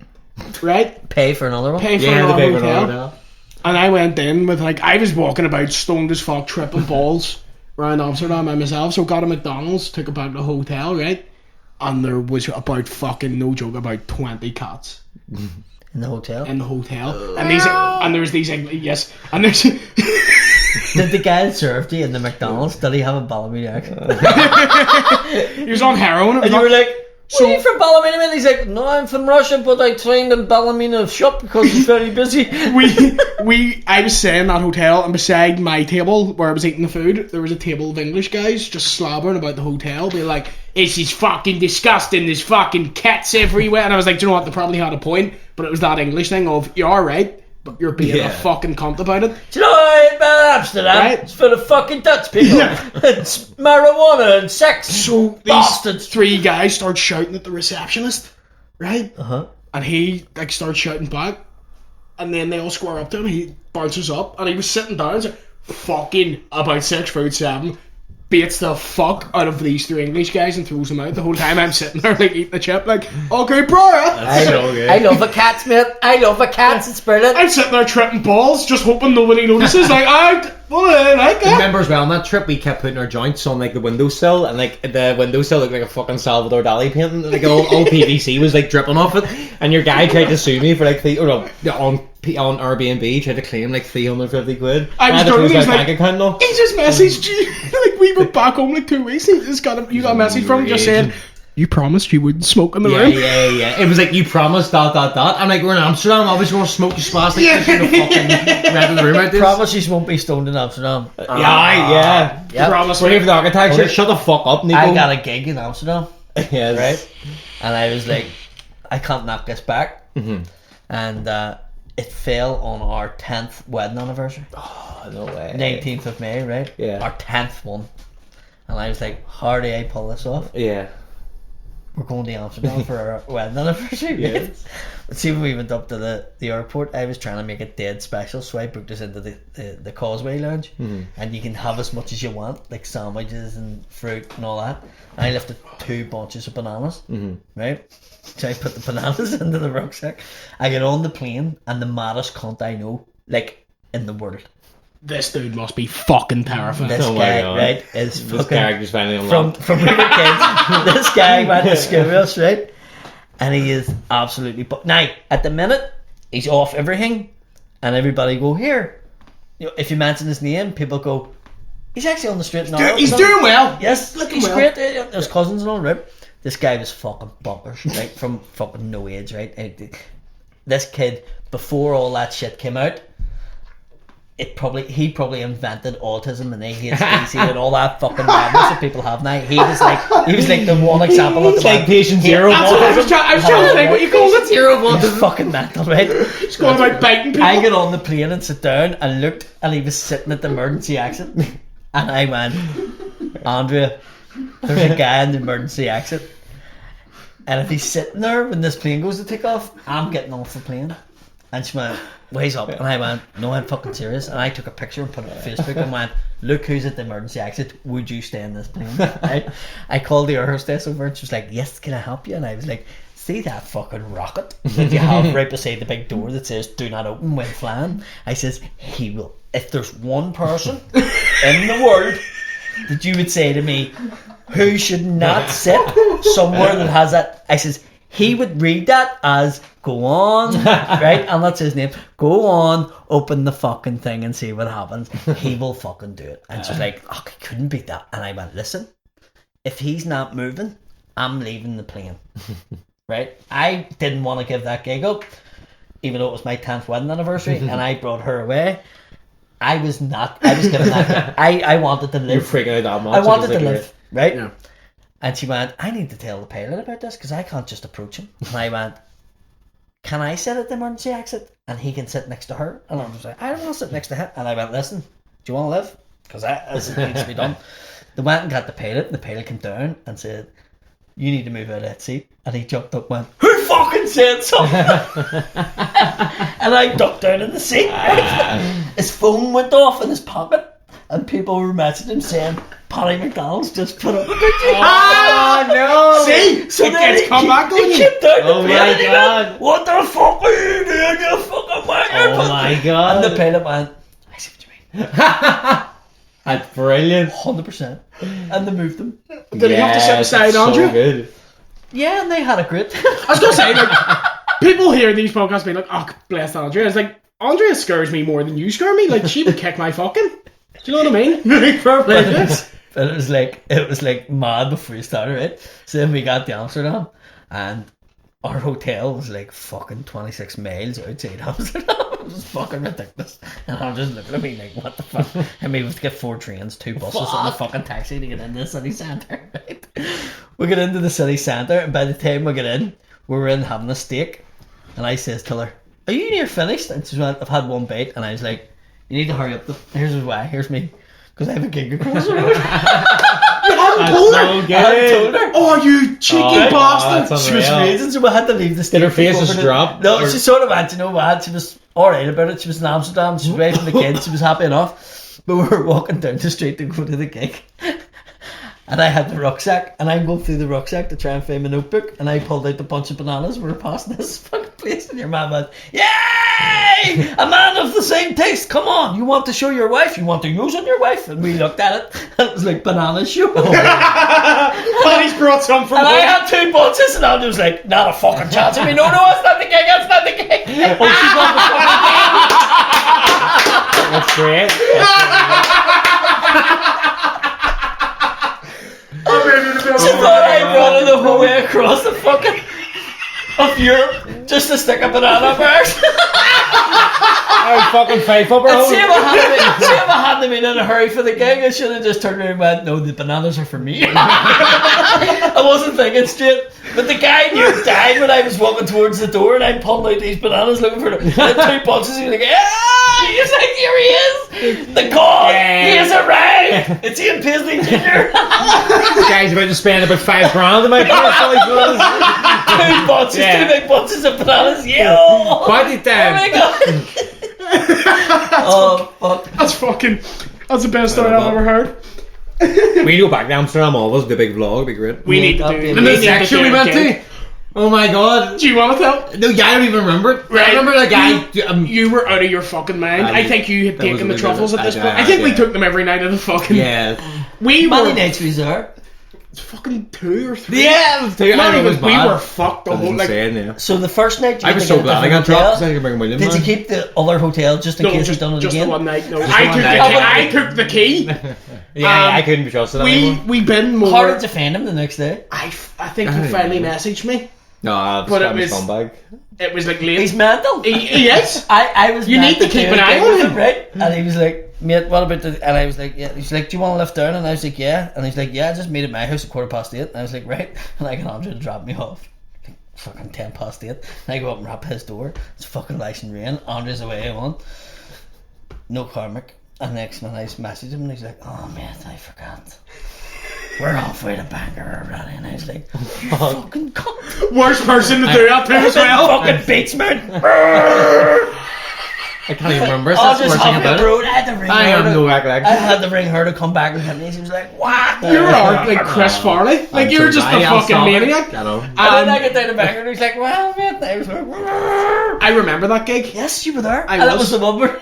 Right? Pay for another one. Pay for Yeah, the another paper hotel. hotel. And I went in with I was walking about stoned as fuck, tripping balls around Amsterdam by myself. So got a McDonald's, took it back to the hotel, right? And there was about fucking, no joke, about 20 cats In the hotel. in the hotel. And there's these, yes, and there's, Did the guy that served you in the McDonald's, did he have a Ballymena accent? he was on heroin. And you were like, are you from Ballymena? And he's like, no, I'm from Russia, but I trained in Ballymena shop because it's very busy. I was staying in that hotel, and beside my table where I was eating the food, there was a table of English guys just slobbering about the hotel, being like, "This is fucking disgusting. There's fucking cats everywhere." And I was like, "Do you know what? They probably had a point, but it was that English thing of you're all right, but you're being a fucking cunt about it." Do you know about Amsterdam? Right. It's full of fucking Dutch people. It's marijuana and sex. So these Bastards. 3 guys start shouting at the receptionist, right? Uh-huh. And he starts shouting back, and then they all square up to him. He bounces up, and he was sitting down, and fucking about 6'7", beats the fuck out of these 3 English guys and throws them out. The whole time I'm sitting there like eating a chip, like, okay, bro. I love a cats, mate. I love a cats. It's brilliant. I'm sitting there tripping balls, just hoping nobody notices. Like, I like that. Remember as well on that trip we kept putting our joints on like the windowsill, and like the windowsill looked like a fucking Salvador Dali painting, like all PVC was like dripping off it, and your guy tried to sue me for like on Airbnb, tried to claim like 350 quid. I was had to joking, close he's my like, bank account now. he just messaged you. Like, we were back home like 2 weeks, and you got a message from him just saying, "You promised you wouldn't smoke in the room." Yeah. It was like, you promised ... I'm like, we're in Amsterdam, obviously we're gonna smoke the spastic. Yeah. Fucking red in the room out this. Promise you won't be stoned in Amsterdam. Yeah. Yep. Promise We're me. here for the architecture. Shut the fuck up, Nico. I got a gig in Amsterdam, Yes. right? And I was like, I can't knock this back. Mhm. And it fell on our 10th wedding anniversary. Oh, no way. 19th of May, right? Yeah. Our 10th one. And I was like, how do I pull this off? Yeah. We're going to Amsterdam for our wedding anniversary, right? But see, when we went up to the airport, I was trying to make it dead special, so I booked us into the Causeway Lounge, and you can have as much as you want, like sandwiches and fruit and all that. And I lifted 2 bunches of bananas, right? So I put the bananas into the rucksack. I get on the plane, and the maddest cunt I know, like, in the world. This dude must be fucking terrifying. This Oh my guy, God. right, is This fucking... character's finally unlocked. From we were kids, this guy went to school with us, right? And he is absolutely... Now, at the minute, he's off everything, and everybody go, here. You know, if you mention his name, people go, he's actually on the straight and narrow. He's doing well. Yes, Looking he's well. great. There's cousins and all, right? This guy was fucking bonkers, right? From fucking no age, right? This kid, before all that shit came out, he probably invented autism and ADHD and all that fucking madness that people have now. He was like the one example of the like patient zero. That's what I was trying to think what you called it. He's fucking mental, right? He's going about biting people. I get on the plane and sit down and looked, and he was sitting at the emergency exit, and I went, Andrea, there's a guy in the emergency exit, and if he's sitting there when this plane goes to take off, I'm getting off the plane. And she went, ways up, and I went, no, I'm fucking serious. And I took a picture and put it on Facebook and went, look who's at the emergency exit, would you stay in this plane? Right? I called the air hostess over and she was like, yes, can I help you? And I was like, see that fucking rocket that you have right beside the big door that says do not open when flying? I says, he will. If there's one person in the world that you would say to me who should not sit somewhere that has that, I says, he would read that as go on, right? And that's his name. Go on, open the fucking thing and see what happens. He will fucking do it. And she's like, oh, I couldn't beat that. And I went, listen, if he's not moving, I'm leaving the plane. Right? I didn't want to give that gig up, even though it was my 10th wedding anniversary, and I brought her away. I was giving that. I wanted to live. You're freaking out that much. I wanted to live, right? Yeah. And she went, I need to tell the pilot about this because I can't just approach him. And I went, can I sit at the emergency exit and he can sit next to her? And I was like, I don't want to sit next to him. And I went, listen, do you want to live? Because that needs to be done. They went and got the pilot, and the pilot came down and said, you need to move out of that seat. And he jumped up and went, who fucking said something? And I ducked down in the seat. His phone went off in his pocket and people were messaging him saying, Paddy McDonald's just put up a picture. Oh no! See? So it then gets come back on he you. came down Oh the my plane and he God. went, what the fuck are you doing, you fucking wanker? Oh my God. And the pilot went, I see what you mean. That's brilliant. 100%. And they moved them. Did he have to sit beside that's Andrea? So good. Yeah, and they had a great I was gonna say, like, people hear these podcasts being like, oh, bless Andrea. It's like, Andrea scares me more than you scare me. Like, she would kick my fucking. Do you know what I mean? Fair play. But it was like mad before you started, right? So then we got to Amsterdam and our hotel was like fucking 26 miles outside Amsterdam. It was fucking ridiculous. And I'm just looking at me like, what the fuck? And we would get 4 trains, 2 buses and a fucking taxi to get into the city centre, right? We get into the city centre and by the time we get in, we were in having a steak. And I says to her, are you near finished? And she went, I've had one bite. And I was like, you need to hurry up. Here's why. Here's me. Because I have a gig across the road. You haven't told her? So good. I hadn't told her. Oh, you cheeky bastard. that's She was unreal. freezing, so we had to leave the station. Did her face to go just over to- drop? No, Or- she sort of went, you know what? She was alright about it. She was in Amsterdam. She was away from the kids. She was happy enough. But we were walking down the street to go to the gig. And I had the rucksack, and I'm going through the rucksack to try and find my notebook, and I pulled out a bunch of bananas. We were passing this fucking place, and your man went, yay! A man of the same taste, come on, you want to show your wife, you want to use on your wife? And we looked at it, and it was like banana show. Paddy's brought some from And I home. had 2 bunches, and I was like, not a fucking chance. I mean, no, it's not the gig, it's not the gig. Oh, she got the fucking That's great. She thought I brought her the whole way across the fucking of Europe just to stick a banana up hers. Oh, fucking five up her And see if hole. I hadn't been in a hurry for the gig, I should have just turned around and went, no, the bananas are for me. I wasn't thinking straight. But the guy near died when I was walking towards the door and I'm pulling out these bananas looking for them. And 2 bunches, he was like, ah! He's like, here he is! The god! He has arrived! It's Ian Paisley Jr. This guy's about to spend about $5,000 in my place. 2 bunches, Yeah. 2 big bunches of bananas, yo! Party Oh time. my god! Oh, fuck. That's the best story I've ever heard. We go back to Amsterdam always, the big vlog, be great. We need to do The we The need to section do we a went gig. to. Oh my god. Do you want to tell? No, yeah, I don't even remember it. Right. I remember the guy. You were out of your fucking mind. I think you had that was taken a the bit truffles of at it. this I point. did, I think we yeah. took them every night of the fucking. Yeah. We Many were nights we was there. fucking 2 or 3. Yeah, it was too, Not I know, it was even, we bad. were fucked the That was whole like. insane, yeah. So the first night you I had was to so get a glad I got different dropped hotel. because I could bring William. Did you keep the other hotel just in No, case just, you'd done it just again? the one night. No, Just I one took, night. the key, I took the key. Yeah, I couldn't be trusted anymore. We been more. How did you find him the next day? I think he finally messaged me. No, But it I'm a was- scumbag. It was like late. He's mental. He is. I was. You meant need to keep do an a eye gig on with him. right? And he was like, "Mate, what about the?" And I was like, "Yeah." He's like, "Do you want to lift down?" And I was like, "Yeah." And he's like, "Yeah, just meet at my house at 8:15." And I was like, "Right." And I got Andrew to drop me off. Like, fucking 8:10. And I go up and rap his door. It's fucking lice and rain. Andrew's away on. No Cormac. And next man, I just messaged him and he's like, "Oh man, I forgot." we're halfway to Bangor already, and I was like, you fucking cunt. Worst person to do that to as well. Fucking beats, man. I can't even remember. I That's the just worst thing have about the it. road. I had to ring I her. have no recollection. I had to ring her to come back and hit me. She was like, what? You are like Chris Farley. Like you're just a fucking maniac. I know. And then I get down to Bangor and he's like, well, mate. And I was like, I remember that gig. yes, you were there. I and it was. was the number.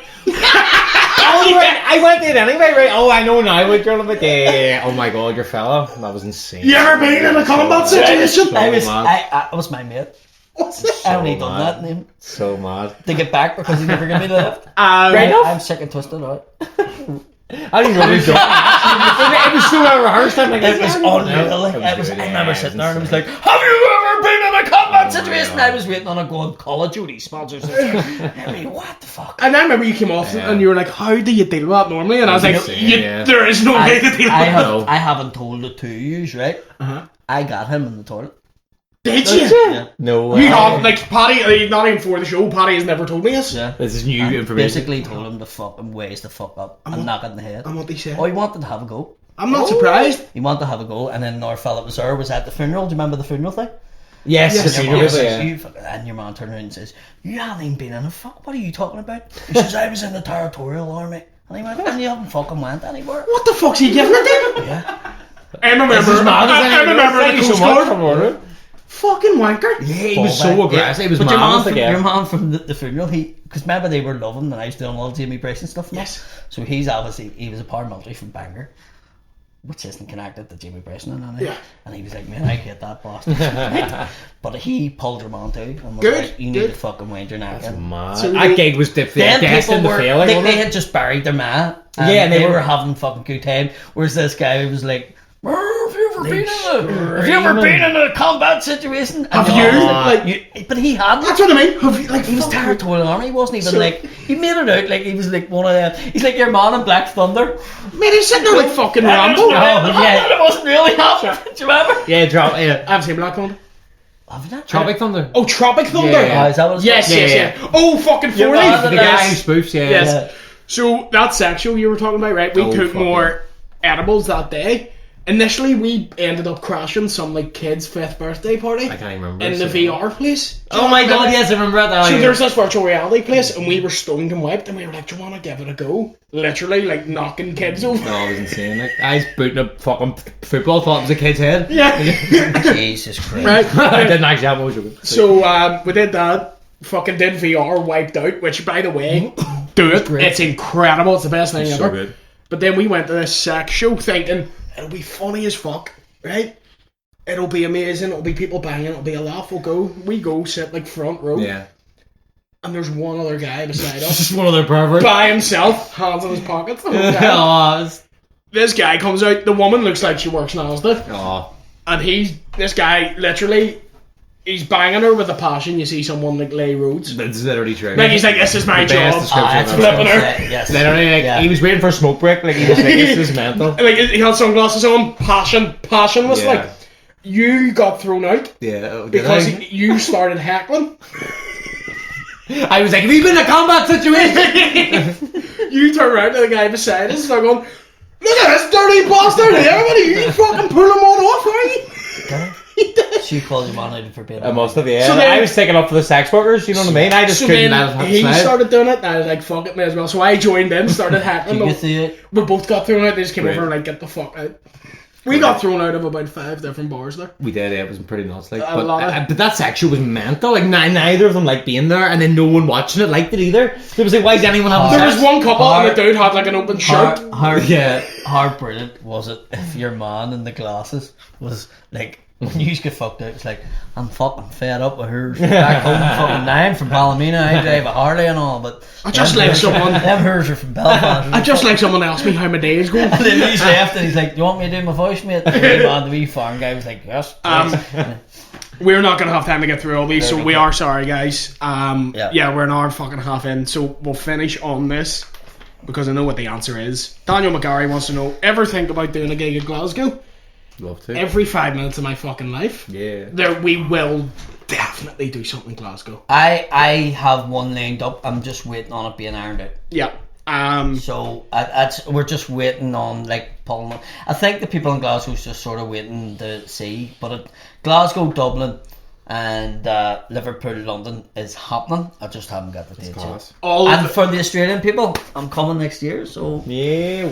Oh, right. I went there anyway, right? Oh, I know now what you're on about. Yeah. Oh my god, your fella. That was insane. You ever been in a combat situation? I was my mate. I only done mad. that name So mad. to get back because he never gave me the lift. Right I'm sick and twisted out. I didn't know we done. It was so well rehearsed. I'm like, It was unreal. Like, I remember sitting there and I was like, have you ever been in a combat situation? I was waiting on a going Call of Duty sponsors. I mean, what the fuck? And I remember you came off and you were like, how do you deal with that normally? And I was like, insane, yeah. there is no way to deal with that. I haven't told it to you, right? I got him in the toilet. Did you? Yeah. No way. You have, like, Paddy, not even for the show, Paddy has never told me this. Yeah. This is new And information. basically told him to fucking ways to fuck up and knock it in the head. And what they said. Oh, he wanted to have a go. I'm not surprised. He wanted to have a go, and then another fella was there, was at the funeral. Do you remember the funeral thing? Yes, Yes, the yes, funeral, yes. yeah. You fucking, and your man turned around and says, you haven't even been in a fuck. What are you talking about? He says, I was in the territorial army. And he went, and you haven't fucking went anywhere. What the fuck's he giving it then? Yeah. I remember the Coast Guard. Fucking wanker. Yeah, he was so aggressive. He was but mad. your man from the funeral, because remember they were loving and I was doing all Jamie Price and stuff. Yes. So he was a paramilitary from Bangor, which isn't connected to Jamie Bryson and Yeah. And he was like, man, I hate that bastard. But he pulled your man too and was Good, like, you good. need to fucking wind your neck in. Mad. So That gig was destined to fail. Like, they had just buried their man. And Yeah, and they they were were- having fucking good time. Whereas this guy was like, have you ever been in a combat situation? And Have the you? man was like, Like, but he hadn't. that's what I mean. Have you, like, He was fuck- territorial army. He wasn't even So- like, he made it out like he was like one of them. He's like your man in Black Thunder. Man, he's sitting there like fucking Rambo. Oh, yeah. It wasn't really happening. Do you remember? Yeah, drop. Yeah. I've seen Black Thunder. Have you not? Tropic Thunder. Oh, Tropic Thunder. Yeah. Oh, is that what it's Yes, called? yes, Yeah. yeah. Oh, fucking 40. man, The guy who spoofs. Yeah. Yes. Yeah. So that sexual you were talking about, right? We Oh, took fuck more edibles that day. Initially, we ended up crashing some like kid's 5th birthday party I can't even remember. in the VR place. Oh my god, yes, I remember that. So there's this virtual reality place, and we were stoned and wiped, and we were like, "Do you want to give it a go?" Literally, like knocking kids over. No, it was insane. Like, I was booting a fucking football, thought it was a kid's head. Yeah. Jesus Christ. Right. I didn't actually have much of it. So we did that. Fucking did VR, wiped out. Which, by the way, do it. It's incredible. It's the best thing So ever. good. But then we went to this sex show thinking it'll be funny as fuck, right? It'll be amazing. It'll be people banging. It'll be a laugh. We go sit like front row, Yeah. and there's one other guy beside us Just one of their perverts. by himself, hands in his pockets. The whole time. Oh, This guy comes out. The woman looks like she works in Asda, oh. and this guy literally. He's banging her with a passion. You see someone like lay roads. That's literally true. Like he's like, this is my The best job. description That's I've what ever flipping I'm her. saying, yes. Literally, like, Yeah. he was waiting for a smoke break. Like, he was like, this is mental. Like he had sunglasses on, passionless. Yeah. Like you got thrown out Yeah. because you started heckling. I was like, have you been in a combat situation? You turn around to the guy beside us and start going, "Look at this dirty bastard here! What are you fucking pulling him on off? Are you?" She called your man out for being I must have, yeah. So then- I was taking up for the sex workers, you know what I mean? I just So couldn't then let it he slide. started doing it, and I was like, "Fuck it, may as well." So I joined in, started heckling. You them. get through it. We both got thrown out. They just came Great. over and like, "Get the fuck out." We got thrown out of about 5 different bars there. We did, yeah, it was pretty nuts. Like, A lot of- but that section was mental. Like, neither of them liked being there, and then no one watching it liked it either. There was like, why is anyone having There sex? was one couple, and the dude had like an open shirt. Yeah. How brilliant was it if your man in the glasses was like, when you get fucked out, it's like, I'm fucking fed up with her back home fucking 9 from Ballymena. I drive a Harley and all, but I just like someone. them hers are from Belfast. I just like someone asked me how my day is going. And then he's left and he's like, do you want me to do my voice, mate? And the man, the wee farm guy was like, yes. We're not gonna have time to get through all these, so we are sorry, guys. Yeah. Yeah, we're an hour and fucking half in, so we'll finish on this because I know what the answer is. Daniel McGarry wants to know: ever think about doing a gig in Glasgow? Love to. Every 5 minutes of my fucking life, Yeah. we will definitely do something in Glasgow. I have one lined up. I'm just waiting on it being ironed out. Yeah, So we're just waiting on like pulling. I think the people in Glasgow's just sort of waiting to see. But Glasgow, Dublin, and Liverpool, London is happening. I just haven't got the dates yet. And for the Australian people, I'm coming next year. So Yeah.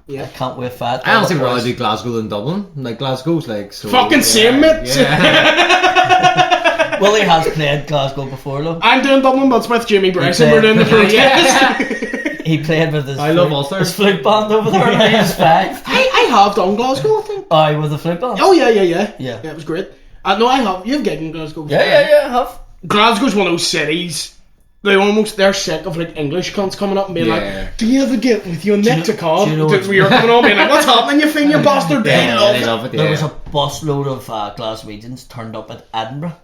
I can't wait for that. I honestly would rather do Glasgow than Dublin. Like Glasgow's like so. Fucking same, mate. Yeah. Willie has played Glasgow before, though. I'm doing Dublin, but it's with Jimmy Bryson. We're doing the protest. He played with his Ulster. flute band over there when he was 5. I have done Glasgow, I think. Aye, with the flute band. Oh, yeah. Yeah. Yeah, it was great. No, I have. You've gigged in Glasgow before. Yeah, I have. Glasgow's one of those cities. They're sick of like English cunts coming up and being like, do you ever get with your neck to card? We were coming on being like, what's happening, you thing, you bastard? They love it. There was a busload of Glaswegians turned up at Edinburgh,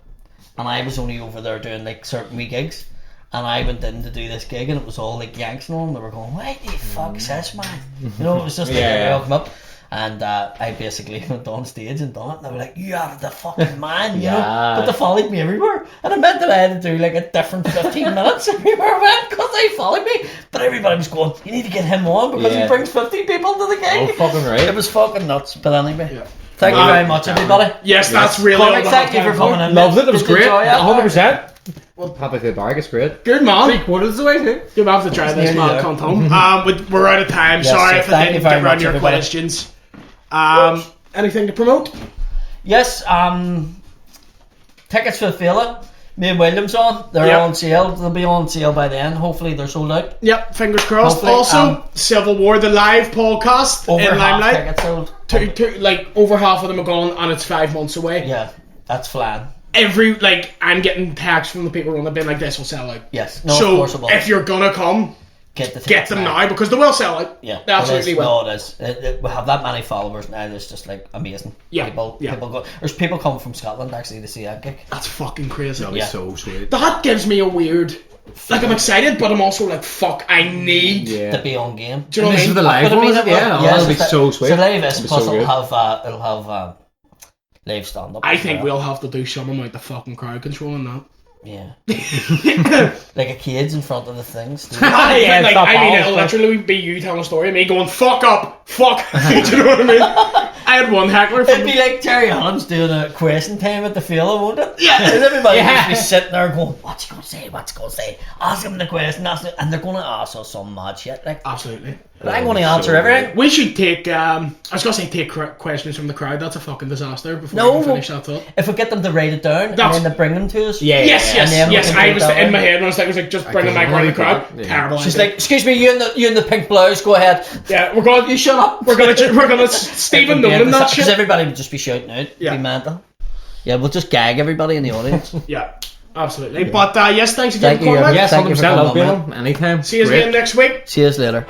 and I was only over there doing like certain wee gigs, and I went in to do this gig, and it was all like Yanks and all, and they were going, "Why the fuck's this, man?" You know, it was just like they all come up. And I basically went on stage and done it, and they were like, "You are the fucking man," you know. But they followed me everywhere, and I meant that I had to do like a different 15 minutes everywhere I went because they followed me. But everybody was going, "You need to get him on because he brings 50 people to the gig." Oh, fucking right. It was fucking nuts. But anyway, thank you very much, everybody. Yes, that's really Cormac, thank you for coming in. Loved it. It was Did you great. enjoy it? 100%. Well, happy to the Barrick. It's great. Good man. 3/4 of the way too. You'll have to try this, man. Can't home. We're out of time. Yes, Sorry so if I thank you didn't very get around much, your everybody. questions. Anything to promote? Yes, tickets for the Fela, me and Williams on. They're on sale. They'll be on sale by then. Hopefully they're sold out. Yep, fingers crossed. Hopefully, Also, Civil War, the live podcast Over in half Limelight. tickets sold. Like over half of them are gone, and it's 5 months away. Yeah, that's flying. I'm getting texts from the people on the bin like this will sell out. Yes, no, So of course it will. if you're gonna come, Get them now because they will sell out. Yeah, they absolutely will. No, it is. We have that many followers now. It's just like amazing. Yeah, people go. There's people coming from Scotland actually to see that gig. That's fucking crazy. That'd be so sweet. That gives me a weird. Like I'm excited, but I'm also like, fuck, I need to be on game. Do you know what I mean? The live But I one, mean, is it? Yeah, that'll be so sweet. So live is plus so it'll have live stand up. I think we'll have to do some amount of fucking crowd control in that. Yeah. Like a cage in front of the things. It'll literally be you telling a story and me going, fuck up, fuck. Do you know what I mean? I had one heckler It'd be like Terry Adams doing a question time at the Fela, won't it? Yeah. And everybody would just be sitting there going, what's he going to say? Ask him the question, and they're going to ask us some mad shit. Like, absolutely. But I'm going to answer everything. We should take, I was going to say take questions from the crowd. That's a fucking disaster before we finish that thought. If we get them to write it down and then they bring them to us. Yes. I was in my head and I was like, just bring the mic around the crowd. Yeah. Terrible. She's like, excuse me, you in the pink blouse, go ahead. Yeah, we're going. You shut up. We're gonna Stephen Nolan that shit. Because everybody would just be shouting out. Yeah. Be mental. Yeah, we'll just gag everybody in the audience. Yeah, absolutely. But yes, thanks again, Thank you, Cormac. yeah. Yes, Thank you 100%. for Love coming being on. Anytime. See you again next week. See you later.